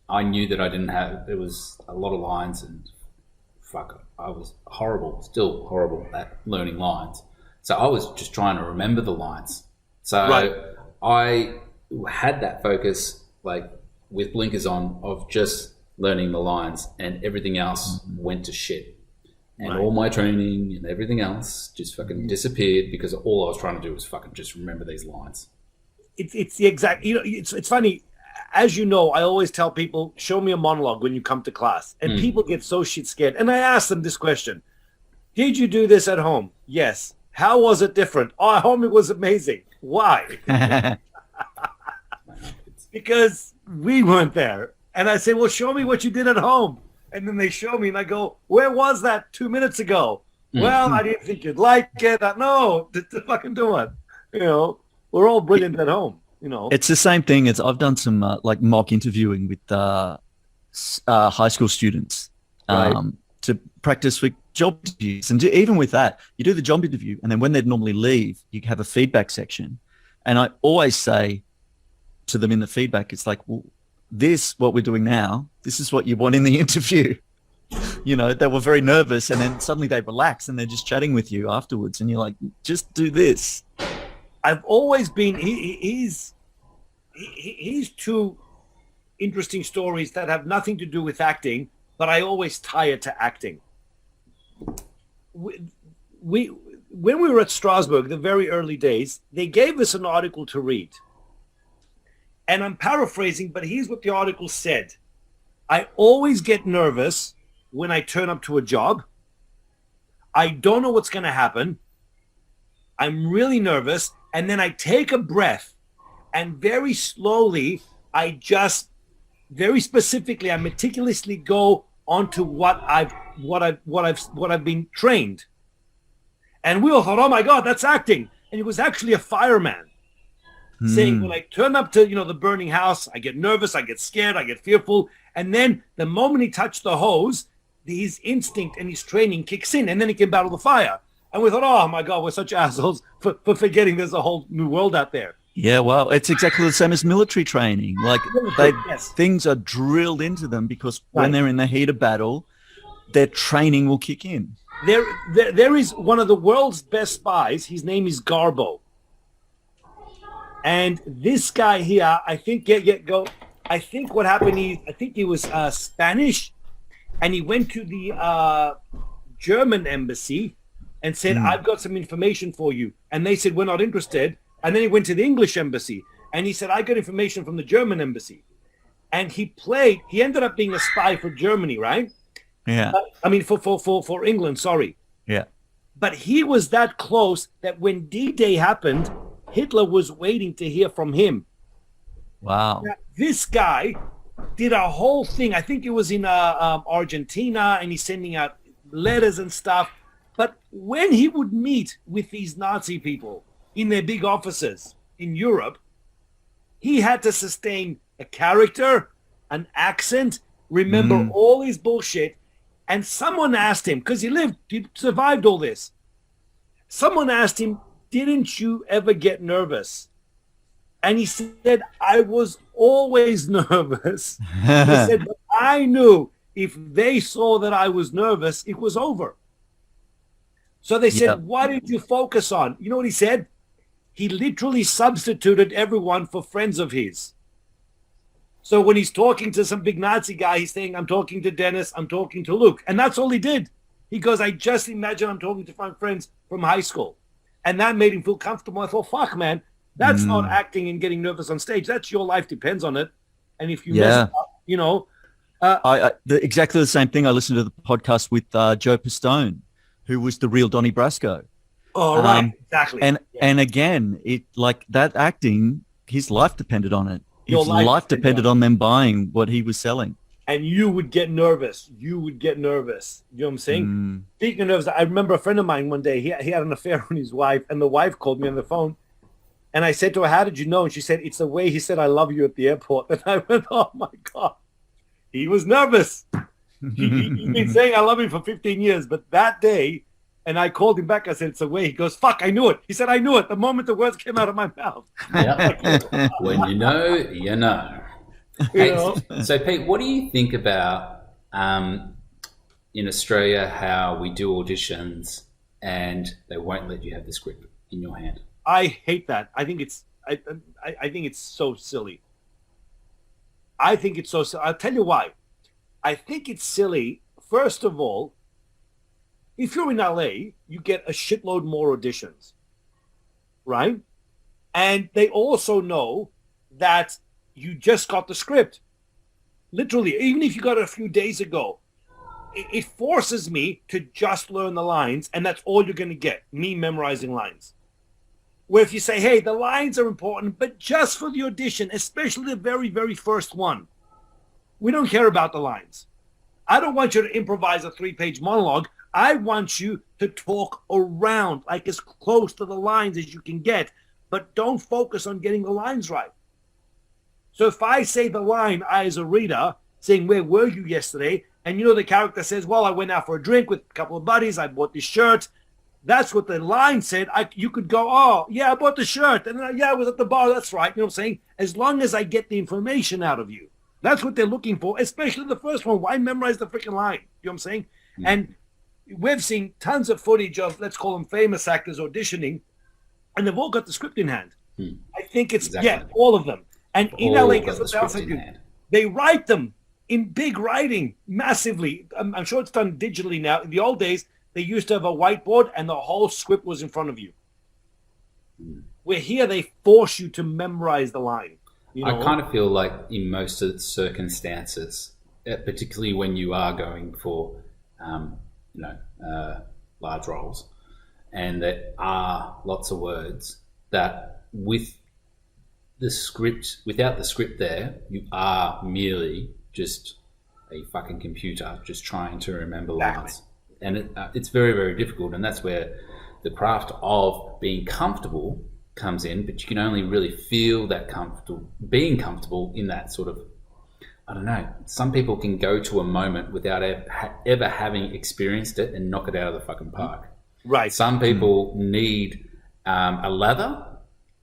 I knew that I didn't have. There was a lot of lines, and fuck, I was still horrible at learning lines. So I was just trying to remember the lines. So I had that focus, like with blinkers on, of just learning the lines, and everything else went to shit. And all my training and everything else just fucking disappeared because all I was trying to do was fucking just remember these lines. It's the exact, it's funny. As you know, I always tell people, show me a monologue when you come to class. And people get so shit scared. And I ask them this question. Did you do this at home? Yes. How was it different? Oh, at home it was amazing. Why? Because we weren't there. And I say, well, show me what you did at home. And then they show me and I go, where was that 2 minutes ago? Well, I didn't think you'd like it. No, to fucking do it. We're all brilliant at home. It's the same thing as I've done some like mock interviewing with high school students to practice for job interviews. And even with that, you do the job interview, and then when they'd normally leave, you have a feedback section. And I always say to them in the feedback, it's like, well, what we're doing now, this is what you want in the interview. They were very nervous, and then suddenly they relax and they're just chatting with you afterwards, and you're like, just do this. I've always been. He's two interesting stories that have nothing to do with acting, but I always tie it to acting. When we were at Strasbourg, the very early days, they gave us an article to read, and I'm paraphrasing, but here's what the article said: I always get nervous when I turn up to a job. I don't know what's going to happen. I'm really nervous. And then I take a breath, and very slowly, I meticulously go onto what I've been trained. And we all thought, oh my God, that's acting. And it was actually a fireman saying, when I turn up to, the burning house, I get nervous, I get scared, I get fearful. And then the moment he touched the hose, his instinct and his training kicks in, and then he can battle the fire. And we thought, oh my God, we're such assholes for forgetting there's a whole new world out there. Yeah, well, it's exactly the same as military training. Like things are drilled into them because when they're in the heat of battle, their training will kick in. There is one of the world's best spies. His name is Garbo. And this guy here, I think, I think what happened is, I think he was Spanish, and he went to the German embassy and said, I've got some information for you. And they said, we're not interested. And then he went to the English embassy and he said, I got information from the German embassy. And he ended up being a spy for Germany, right? Yeah. For England, sorry. Yeah. But he was that close that when D-Day happened, Hitler was waiting to hear from him. Wow. Now, this guy did a whole thing. I think it was in Argentina, and he's sending out letters and stuff. But when he would meet with these Nazi people in their big offices in Europe, he had to sustain a character, an accent, remember all his bullshit. And someone asked him, because he survived all this. Someone asked him, didn't you ever get nervous? And he said, I was always nervous. He said, but I knew if they saw that I was nervous, it was over. So they said, what did you focus on? You know what he said? He literally substituted everyone for friends of his. So when he's talking to some big Nazi guy, he's saying, I'm talking to Dennis, I'm talking to Luke. And that's all he did. He goes, I just imagine I'm talking to my friends from high school. And that made him feel comfortable. I thought, fuck, man, that's not acting and getting nervous on stage. That's your life depends on it. And if you mess up, exactly the same thing. I listened to the podcast with Joe Pistone, who was the real Donnie Brasco. Oh, right, exactly. And again, it like that acting, his life depended on it. His life depended on them buying what he was selling. And you would get nervous. You know what I'm saying? Speaking of nervous, I remember a friend of mine one day, he had an affair on his wife, and the wife called me on the phone. And I said to her, how did you know? And she said, it's the way he said, I love you at the airport. And I went, oh my God. He was nervous. He's been saying I love you for 15 years. But that day, And I called him back. I said, it's away. He goes, fuck, I knew it. He said, I knew it the moment the words came out of my mouth. Yeah. When you know, you know. Hey, so, Pete, what do you think about in Australia how we do auditions and they won't let you have the script in your hand? I hate that. I think it's I think it's so silly. I think it's so silly. I'll tell you why. I think it's silly. First of all, if you're in LA, you get a shitload more auditions, right? And they also know that you just got the script. Literally, even if you got it a few days ago, it forces me to just learn the lines, and that's all you're going to get, me memorizing lines. Where if you say, hey, the lines are important, but just for the audition, especially the very, very first one, we don't care about the lines. I don't want you to improvise a 3-page monologue. I want you to talk around, like as close to the lines as you can get, but don't focus on getting the lines right. So if I say the line, I as a reader, saying, where were you yesterday? And the character says, well, I went out for a drink with a couple of buddies. I bought this shirt. That's what the line said. You could go, oh, yeah, I bought the shirt. And then, yeah, I was at the bar. That's right. You know what I'm saying? As long as I get the information out of you. That's what they're looking for, especially the first one. Why memorize the freaking line? You know what I'm saying? Mm-hmm. And we've seen tons of footage of, let's call them famous actors auditioning, and they've all got the script in hand. I think it's, all of them. And in LA, guess what they also do? They write them in big writing, massively. I'm sure it's done digitally now. In the old days, they used to have a whiteboard and the whole script was in front of you. Where here, they force you to memorize the line. I kind of feel like in most of the circumstances, particularly when you are going for, large roles, and there are lots of words, that with the script, without the script there, you are merely just a fucking computer just trying to remember lines. And it's very, very difficult. And that's where the craft of being comfortable comes in, but you can only really feel that being comfortable in that sort of, I don't know, some people can go to a moment without ever having experienced it and knock it out of the fucking park. Right. Some people need a lather,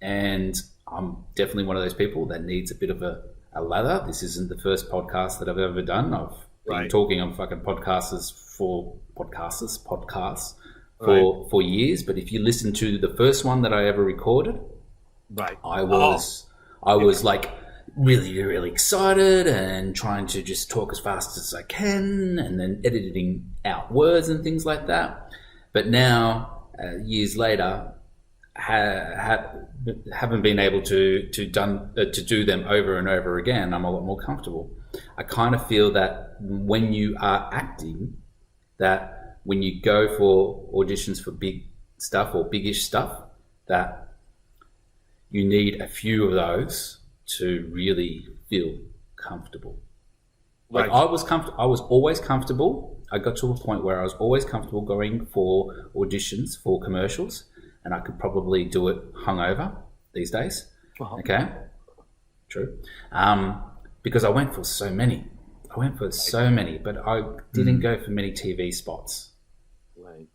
and I'm definitely one of those people that needs a bit of a lather. This isn't the first podcast that I've ever done. I've been talking on fucking podcasts for years, but if you listen to the first one that I ever recorded, I was like really, really excited and trying to just talk as fast as I can, and then editing out words and things like that. But now, years later, haven't been able to do them over and over again. I'm a lot more comfortable. I kind of feel that when you are acting, that when you go for auditions for big stuff or biggish stuff, that you need a few of those to really feel comfortable. Like I was always comfortable. I got to a point where I was always comfortable going for auditions for commercials, and I could probably do it hungover these days. Uh-huh. Okay, true. Because I went for so many. But I didn't go for many TV spots. Right.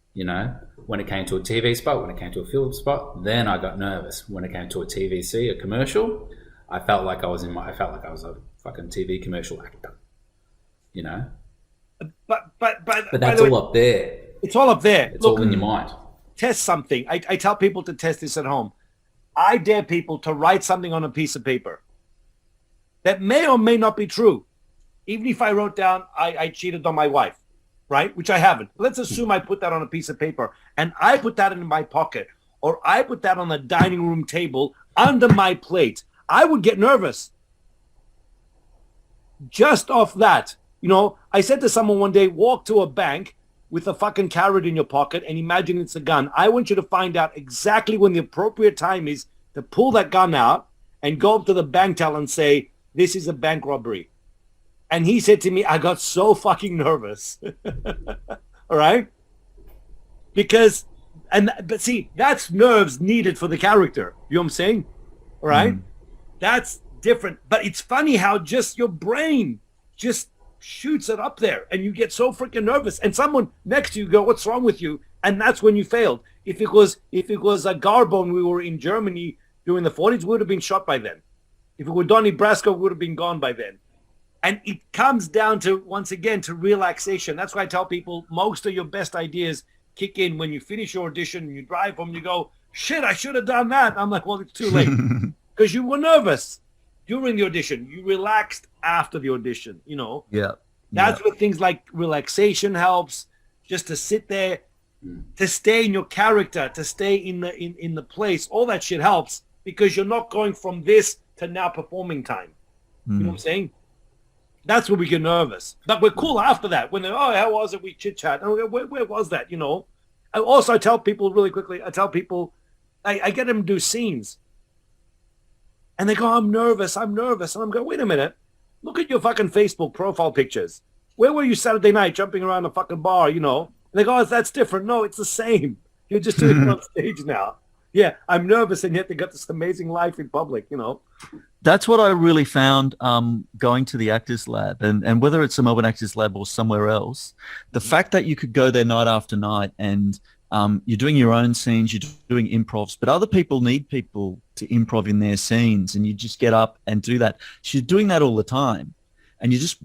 When it came to a TV spot, when it came to a film spot, then I got nervous. When it came to a TVC, a commercial, I felt like I was a fucking TV commercial actor. But that's all up there. It's all up there. It's all in your mind. Test something. I tell people to test this at home. I dare people to write something on a piece of paper that may or may not be true. Even if I wrote down I cheated on my wife, right? Which I haven't. Let's assume I put that on a piece of paper and I put that in my pocket, or I put that on the dining room table under my plate. I would get nervous. Just off that. I said to someone one day, walk to a bank with a fucking carrot in your pocket and imagine it's a gun. I want you to find out exactly when the appropriate time is to pull that gun out and go up to the bank teller and say, this is a bank robbery. And he said to me, I got so fucking nervous. All right? But see, that's nerves needed for the character. You know what I'm saying? All right? That's different. But it's funny how just your brain just shoots it up there and you get so freaking nervous. And someone next to you go, what's wrong with you? and that's when you failed. If it was a Garbo and we were in Germany during the 40s, we would have been shot by then. If it were Donnie Brasco, we would have been gone by then. And it comes down to, once again, to relaxation. That's why I tell people most of your best ideas kick in when you finish your audition and you drive home and you go, shit, I should have done that. I'm like, well, it's too late. Because you were nervous during the audition. You relaxed after the audition, you know. Yeah. That's where things like relaxation helps, just to sit there, to stay in your character, to stay in the place. All that shit helps because you're not going from this to now performing time. You know what I'm saying? That's where we get nervous. But we're cool after that. When they're, oh, how was it? We chit-chat. Oh, where was that, you know? I tell people really quickly, I get them to do scenes. And they go, I'm nervous. And I'm going, wait a minute. Look at your fucking Facebook profile pictures. Where were you Saturday night jumping around a fucking bar, you know? And they go, oh, that's different. No, it's the same. You're just doing it on stage now. Yeah, I'm nervous, and yet they got this amazing life in public, you know? That's what I really found going to the Actors Lab, and whether it's the Melbourne Actors Lab or somewhere else, the fact that you could go there night after night and you're doing your own scenes, you're doing improvs, but other people need people to improv in their scenes, and you just get up and do that. So you're doing that all the time, and you just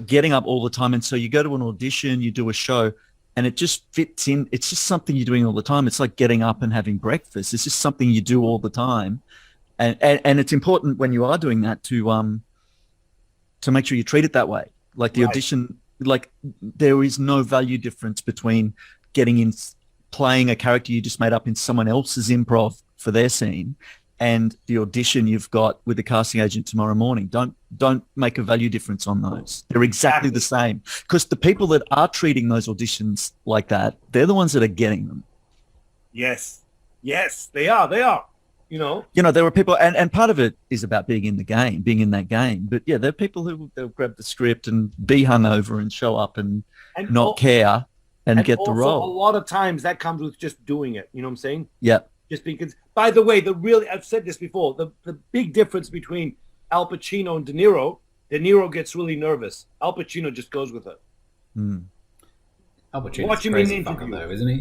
getting up all the time, and so you go to an audition, you do a show, and it just fits in. It's just something you're doing all the time. It's like getting up and having breakfast. It's just something you do all the time. And it's important when you are doing that to make sure you treat it that way. Like the audition, like there is no value difference between getting in, playing a character you just made up in someone else's improv for their scene, and the audition you've got with the casting agent tomorrow morning. Don't make a value difference on those. They're exactly the same, because the people that are treating those auditions like that, they're the ones that are getting them. Yes, they are. You know, there are people, and part of it is about being in the game, being in that game. But yeah, there are people who they'll grab the script and be hungover and show up and not care and get the role. A lot of times that comes with just doing it. You know what I'm saying? Yeah. Just because, by the way, I've said this before, the big difference between Al Pacino and De Niro gets really nervous. Al Pacino just goes with it. Al Pacino's a crazy fucker, though, isn't he?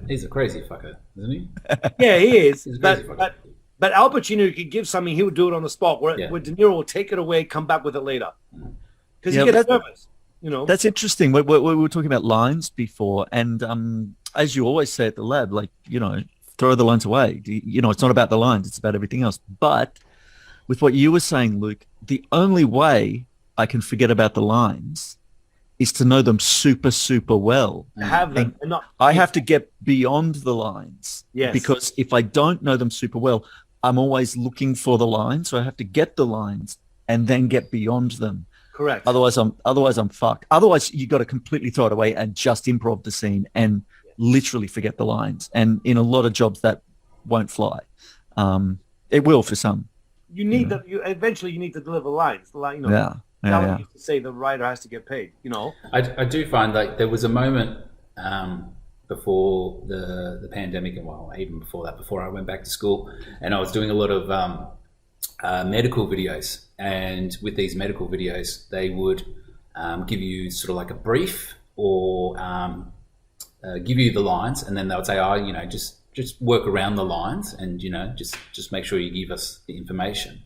He's a crazy fucker, isn't he? Yeah, he is. But Al Pacino could give something, he would do it on the spot, where De Niro will take it away, come back with it later. Because he gets nervous. You know, that's interesting. We were talking about lines before, and as you always say at the lab, like, throw the lines away. It's not about the lines; it's about everything else. But with what you were saying, Luke, the only way I can forget about the lines is to know them super, super well. Have them. I have to get beyond the lines. Yes. Because if I don't know them super well, I'm always looking for the lines. So I have to get the lines and then get beyond them. Correct. Otherwise I'm fucked. Otherwise you got to completely throw it away and just improv the scene and literally forget the lines. And in a lot of jobs that won't fly. It will for some. You need eventually you need to deliver lines. Yeah. Now used to say the writer has to get paid. I do find like there was a moment before the pandemic, and even before that, before I went back to school, and I was doing a lot of medical videos. And with these medical videos, they would give you sort of like a brief or give you the lines, and then they would say, just work around the lines, and just make sure you give us the information.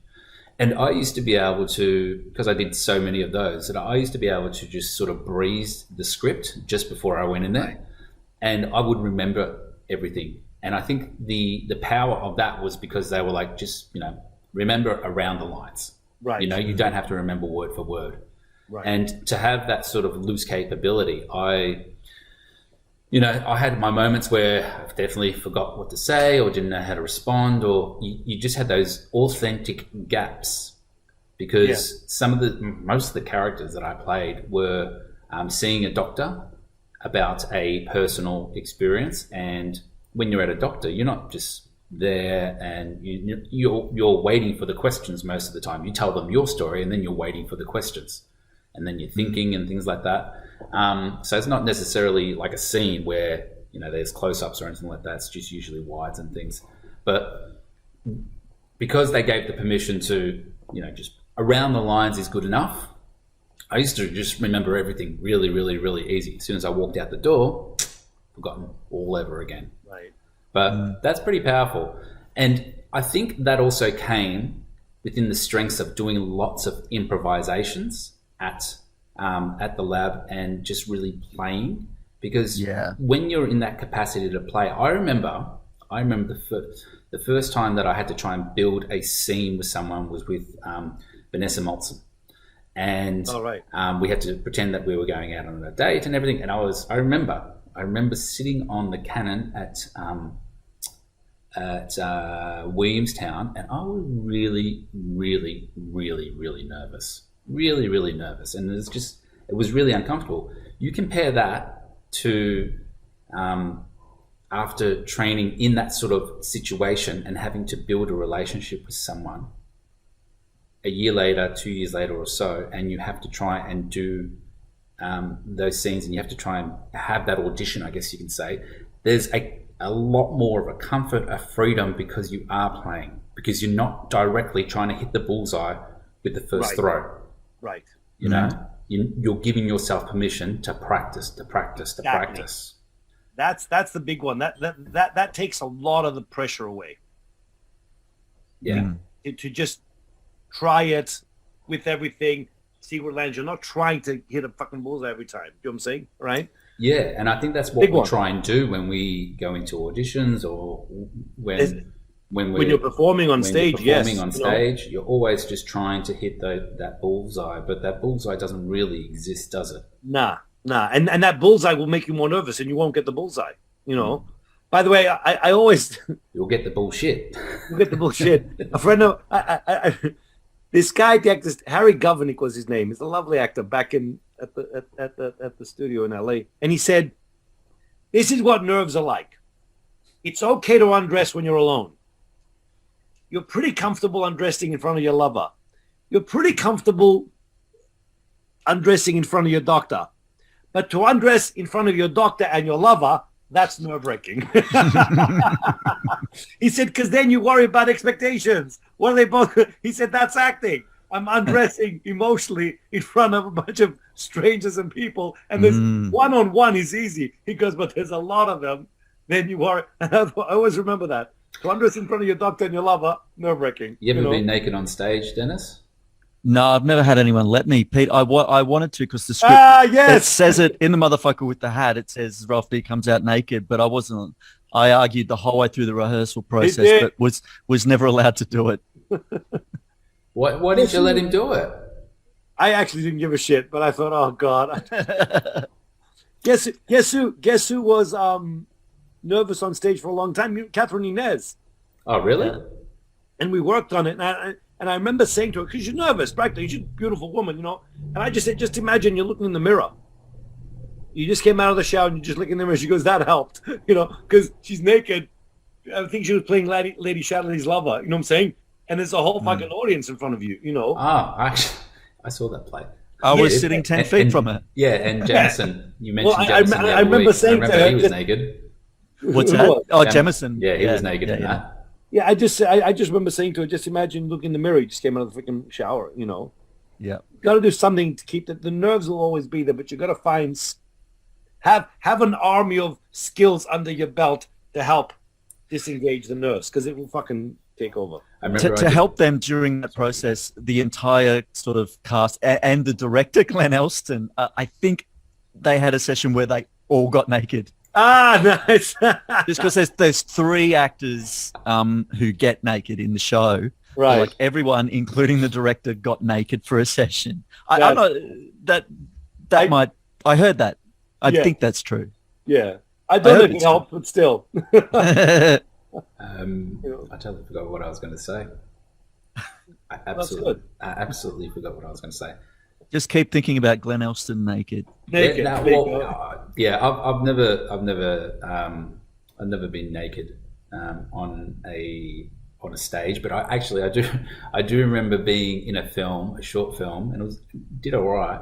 And I used to be able to, because I did so many of those, that I used to be able to just sort of breeze the script just before I went in there, and I would remember everything. And I think the power of that was because they were like, just remember around the lines. Right. You don't have to remember word for word. Right. And to have that sort of loose capability, I had my moments where I definitely forgot what to say or didn't know how to respond, or you just had those authentic gaps, because most of the characters that I played were seeing a doctor about a personal experience. And when you're at a doctor, you're not just there and you're waiting for the questions most of the time. You tell them your story and then you're waiting for the questions, and then you're thinking and things like that. So it's not necessarily like a scene where there's close-ups or anything like that. It's just usually wides and things. But because they gave the permission to just around the lines is good enough, I used to just remember everything really, really, really easy. As soon as I walked out the door, forgotten all over again. Right. But that's pretty powerful. And I think that also came within the strengths of doing lots of improvisations at the lab and just really playing. Because when you're in that capacity to play, I remember the first time that I had to try and build a scene with someone was with Vanessa Maltson. And we had to pretend that we were going out on a date and everything. And I remember sitting on the Canon at Williamstown, and I was really, really, really, really nervous. Really, really nervous. And it was really uncomfortable. You compare that to after training in that sort of situation and having to build a relationship with someone a year later, 2 years later or so, and you have to try and do those scenes, and you have to try and have that audition, I guess you can say. There's a lot more of a comfort, a freedom, because you are playing, because you're not directly trying to hit the bullseye with the first throw. Right. You know, you're giving yourself permission to practice. That's the big one. That takes a lot of the pressure away. Yeah. To just try it with everything, see where it lands. You're not trying to hit a fucking bullseye every time. You know what I'm saying? Right? Yeah, and I think that's what we try and do when we go into auditions or when you're performing on stage. You're always just trying to hit that bullseye, but that bullseye doesn't really exist, does it? Nah. And that bullseye will make you more nervous, and you won't get the bullseye. You know. By the way, I always you'll get the bullshit. You'll get the bullshit. A friend of this guy, the actor Harry Governick was his name. He's a lovely actor back at the studio in LA, and he said, "This is what nerves are like. It's okay to undress when you're alone. You're pretty comfortable undressing in front of your lover. You're pretty comfortable undressing in front of your doctor. But to undress in front of your doctor and your lover, that's nerve-wracking." He said, because then you worry about expectations. What are they both? He said, that's acting. I'm undressing emotionally in front of a bunch of strangers and people. And there's one-on-one is easy. He goes, but there's a lot of them. Then you worry. And I always remember that. To undress in front of your doctor and your lover, nerve-wracking. You ever been naked on stage, Dennis? No, I've never had anyone let me, Pete. I wanted to, because the script it says it in the motherfucker with the hat. It says Ralph D comes out naked, but I wasn't. I argued the whole way through the rehearsal process, but was never allowed to do it. Why didn't you let him do it? I actually didn't give a shit, but I thought, oh God. Guess who was nervous on stage for a long time? Catherine Inez. Oh, really? And we worked on it, and I remember saying to her, because you're nervous, practically, she's a beautiful woman, you know. And I just said, just imagine you're looking in the mirror. You just came out of the shower and you just look in the mirror. She goes, that helped, you know, because she's naked. I think she was playing Lady Chatterley's lover, you know what I'm saying? And there's a whole fucking audience in front of you, you know. Actually, I saw that play. I was sitting 10 feet from her. Yeah, and Jamison, you mentioned Jamison. I remember saying to her, he was naked. What's that? Oh, Jamison. Yeah, he was naked in that. Yeah, I just remember saying to her, just imagine looking in the mirror. You just came out of the freaking shower, you know. Yeah. You got to do something to keep the nerves will always be there, but you got to have an army of skills under your belt to help disengage the nerves, because it will fucking take over. To help them during that process, the entire sort of cast and the director, Glenn Elston, I think they had a session where they all got naked. Nice. Just because there's 3 actors who get naked in the show. Right. Like everyone, including the director, got naked for a session. I know I heard that. I think that's true. Yeah. I don't know if it helped, but still. I totally forgot what I was going to say. I absolutely forgot what I was going to say. Just keep thinking about Glenn Elston naked. Naked. I've never been naked on a stage, but I do remember being in a short film, and did all right.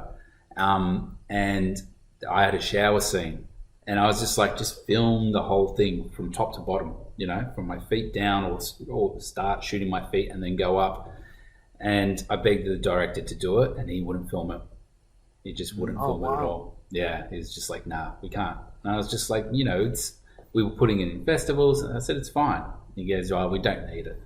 And I had a shower scene, and I was just film the whole thing from top to bottom, you know, from my feet down, or start shooting my feet and then go up. And I begged the director to do it, and he wouldn't film it. He just wouldn't film it at all. Yeah, he was just like, nah, we can't. And I was just like, we were putting it in festivals. And I said, it's fine. He goes, oh, we don't need it.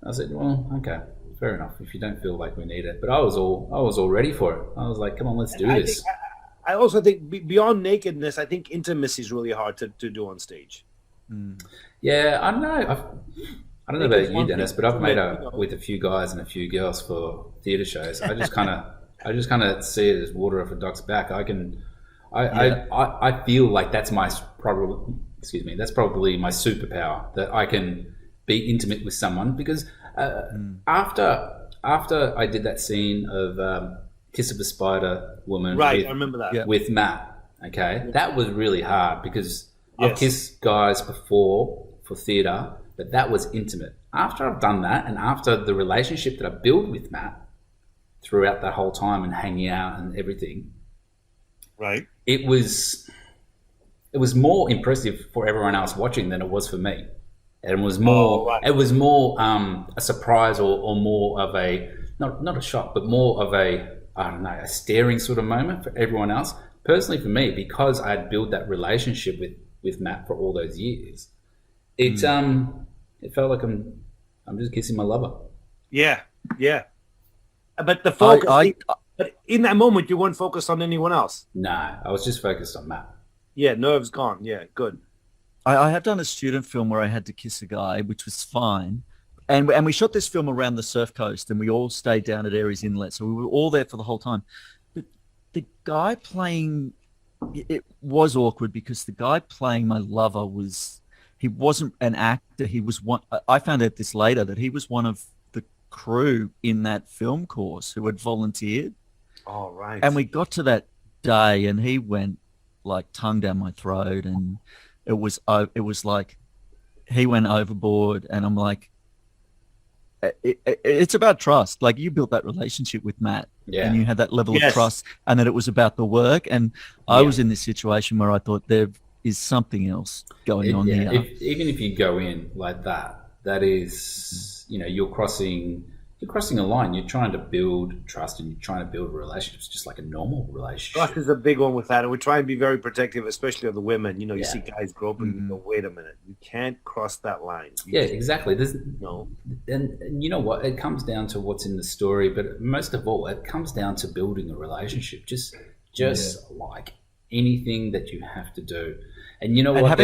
I said, well, okay, fair enough. If you don't feel like we need it, but I was all ready for it. I was like, come on, let's do this. I also think beyond nakedness, I think intimacy is really hard to do on stage. Yeah, I don't know. I don't know about you, Dennis, but I've made with a few guys and a few girls for theatre shows. I just kind of see it as water off a duck's back. I feel like that's that's probably my superpower, that I can be intimate with someone, because after I did that scene of Kiss of a Spider Woman, right? I remember that with Matt. Okay, that was really hard because I've kissed guys before for theatre, but that was intimate. After I've done that, and after the relationship that I built with Matt throughout that whole time and hanging out and everything, right? It was more impressive for everyone else watching than it was for me. And it was more a surprise, or more of a not a shock, but more of a, I don't know, a staring sort of moment for everyone else. Personally, for me, because I had built that relationship with Matt for all those years, it felt like I'm just kissing my lover. Yeah. But the focus, but in that moment, you weren't focused on anyone else. No, I was just focused on Matt. Yeah, nerves gone. Yeah, good. I have done a student film where I had to kiss a guy, which was fine. And we shot this film around the surf coast, and we all stayed down at Aries Inlet. So we were all there for the whole time. But the guy playing, it was awkward because the guy playing my lover he wasn't an actor. He was one. I found out this later, that he was one of the crew in that film course who had volunteered. Oh, right. And we got to that day, and he went like tongue down my throat, and it was like he went overboard, and I'm like, it's about trust. Like, you built that relationship with Matt, and you had that level of trust, and that it was about the work. And I was in this situation where I thought there is something else going on here. Even if you go in like that, that is, you're crossing a line. You're trying to build trust, and you're trying to build relationships just like a normal relationship. Trust is a big one with that, and we try and be very protective, especially of the women. You see guys grow up and you go, wait a minute, you can't cross that line. Exactly. There's and you know what? It comes down to what's in the story, but most of all, it comes down to building a relationship. Just like anything that you have to do. And you know what?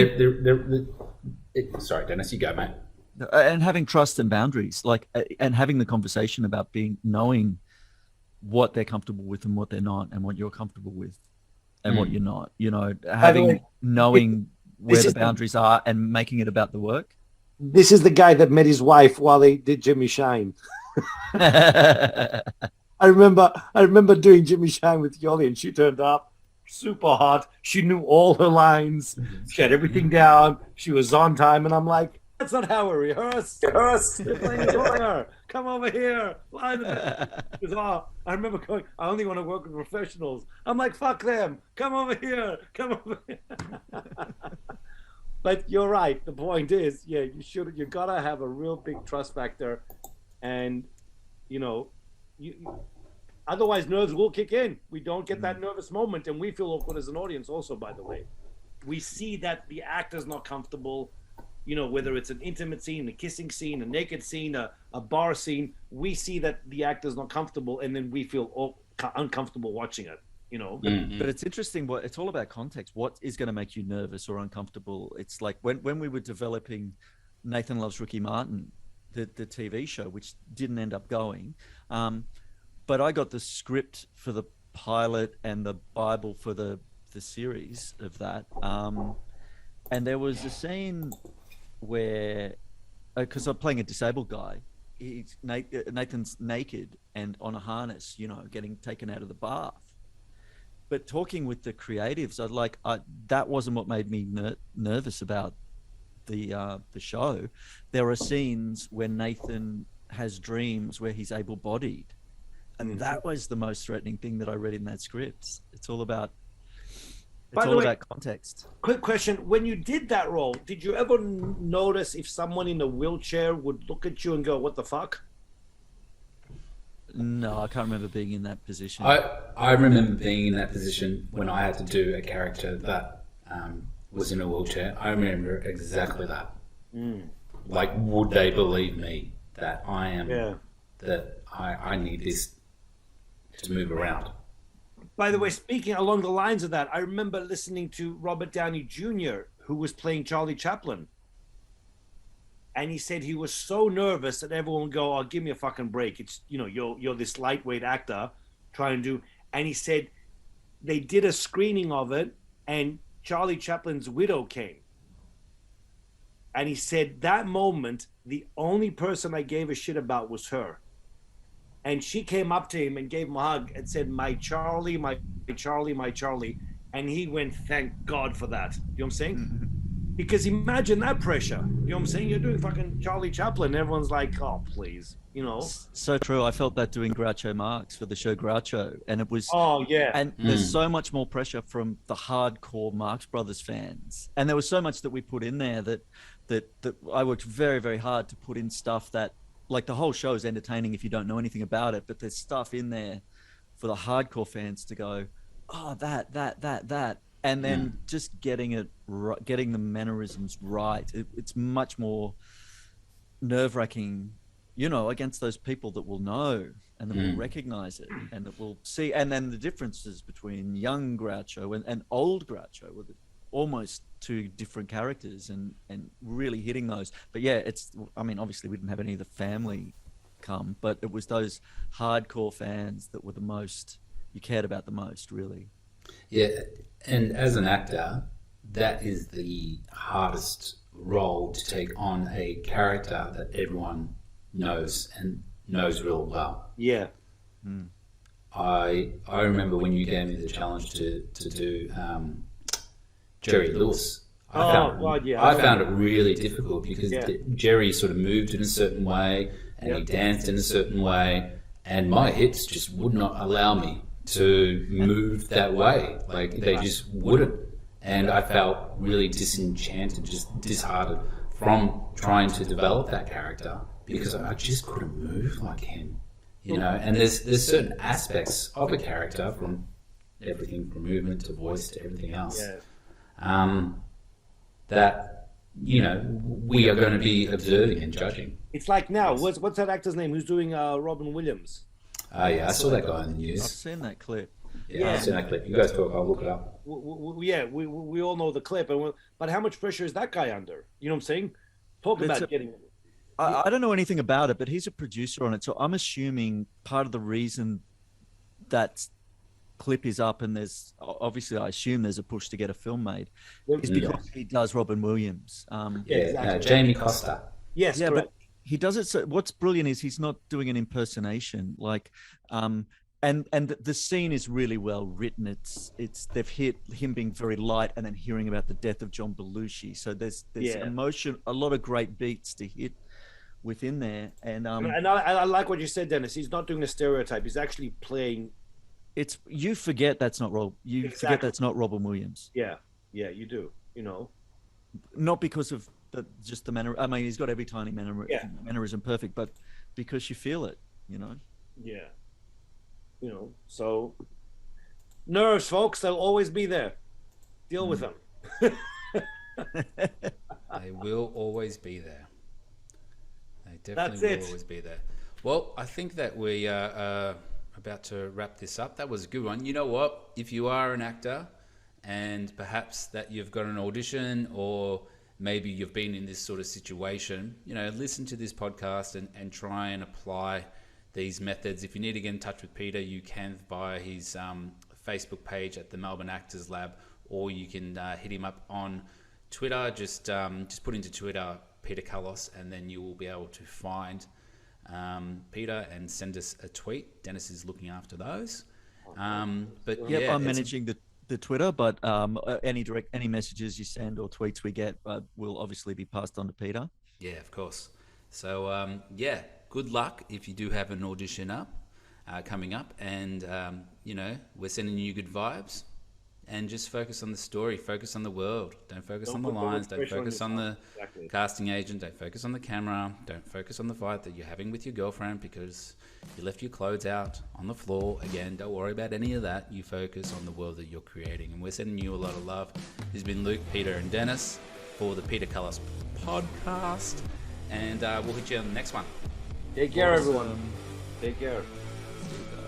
Sorry, Dennis, you go, mate. And having trust and boundaries, and having the conversation about knowing what they're comfortable with and what they're not, and what you're comfortable with and what you're not. Knowing where the boundaries are and making it about the work. This is the guy that met his wife while they did Jimmy Shine. I remember doing Jimmy Shine with Yoli, and she turned up super hot. She knew all her lines. She had everything down. She was on time, and I'm like, that's not how we rehearse. You're playing a lawyer. Come over here. Because, I remember going, I only want to work with professionals. I'm like, fuck them. Come over here. But you're right. The point is, you gotta have a real big trust factor, and otherwise nerves will kick in. We don't get that nervous moment, and we feel awkward as an audience also, by the way. We see that the actor's not comfortable, whether it's an intimate scene, a kissing scene, a naked scene, a bar scene, we see that the actor's not comfortable, and then we feel uncomfortable watching it, But it's interesting. It's all about context. What is going to make you nervous or uncomfortable? It's like when we were developing Nathan Loves Ricky Martin, the TV show, which didn't end up going, but I got the script for the pilot and the Bible for the series of that, and there was a scene where, because I'm playing a disabled guy, Nathan's naked and on a harness, getting taken out of the bath. But talking with the creatives, that wasn't what made me nervous about the show. There are scenes where Nathan has dreams where he's able-bodied, and that was the most threatening thing that I read in that script. It's all about context. Quick question. When you did that role, did you ever notice if someone in a wheelchair would look at you and go, what the fuck? No, I can't remember being in that position. I remember being in that position when I had to do a character that was in a wheelchair, I remember exactly that. Like, would they believe me that I am, that I need this to move around? By the way, speaking along the lines of that, I remember listening to Robert Downey Jr., who was playing Charlie Chaplin. And he said he was so nervous that everyone would go, "Oh, give me a fucking break. It's, you're this lightweight actor trying to do." And he said they did a screening of it, and Charlie Chaplin's widow came. And he said that moment, the only person I gave a shit about was her. And she came up to him and gave him a hug and said, "My Charlie, my Charlie, my Charlie." And he went, "Thank God for that." You know what I'm saying? Because imagine that pressure. You know what I'm saying? You're doing fucking Charlie Chaplin. Everyone's like, "Oh, please." So true. I felt that doing Groucho Marx for the show Groucho, and it was. Oh yeah. And there's so much more pressure from the hardcore Marx Brothers fans, and there was so much that we put in there that I worked very, very hard to put in stuff that, like, the whole show is entertaining if you don't know anything about it, but there's stuff in there for the hardcore fans to go, "Oh, that," and then just getting the mannerisms right. It's much more nerve-wracking, against those people that will know and that will recognize it and that will see. And then the differences between young Groucho and old Groucho were almost two different characters, and really hitting those. But yeah, obviously we didn't have any of the family come, but it was those hardcore fans that were the most, you cared about the most, really. Yeah, and as an actor, that is the hardest role to take on, a character that everyone knows and knows real well. Yeah. I remember when you gave me the challenge to do Jerry Lewis. I found it really difficult because Jerry sort of moved in a certain way and he danced in a certain way, and my hips just would not allow me to move that way. Like, they just wouldn't. And I felt really disenchanted, just disheartened from trying to develop that character because I just couldn't move like him, And there's certain aspects of a character, from everything from movement to voice to everything else, that we are going to be observing and judging. It's like now, what's that actor's name who's doing Robin Williams? Yeah, I saw that guy in the news. I've seen that clip. Yeah, I've seen that clip. You guys talk, I'll look it up. We all know the clip, but how much pressure is that guy under? You know what I'm saying? Getting. I don't know anything about it, but he's a producer on it, so I'm assuming part of the reason that clip is up, and there's obviously, I assume there's a push to get a film made, is because he does Robin Williams. Jamie Costa. Yes, yeah, correct. but he does it. So what's brilliant is he's not doing an impersonation, and the scene is really well written. It's they've hit him being very light, and then hearing about the death of John Belushi. So there's emotion, a lot of great beats to hit within there, and I like what you said, Dennis. He's not doing a stereotype. He's actually playing. You forget that's not Rob. Forget that's not Robin Williams. Yeah, you do. Not because of just the manner. I mean, he's got every tiny mannerism perfect, but because you feel it. Yeah. So nerves, folks, they'll always be there. Deal with them. They will always be there. They definitely will always be there. Well, I think that we are about to wrap this up. That was a good one. You know what? If you are an actor and perhaps that you've got an audition, or maybe you've been in this sort of situation, listen to this podcast and try and apply these methods. If you need to get in touch with Peter, you can via his Facebook page at the Melbourne Actors Lab, or you can hit him up on Twitter. Just put into Twitter Peter Kalos, and then you will be able to find Peter and send us a tweet. Dennis is looking after those. I'm managing the Twitter, but any messages you send or tweets we get will obviously be passed on to Peter. Yeah, of course. So good luck if you do have an audition coming up, and we're sending you good vibes. and just focus on the story, focus on the world. Don't focus on the put the lines, don't pressure on focus on the yourself. Exactly. casting agent, don't focus on the camera, don't focus on the fight that you're having with your girlfriend because you left your clothes out on the floor. Again, don't worry about any of that. You focus on the world that you're creating. And we're sending you a lot of love. This has been Luke, Peter, and Dennis for the Peter Kalos podcast. And we'll hit you on the next one. Take care, everyone. Take care. See you guys.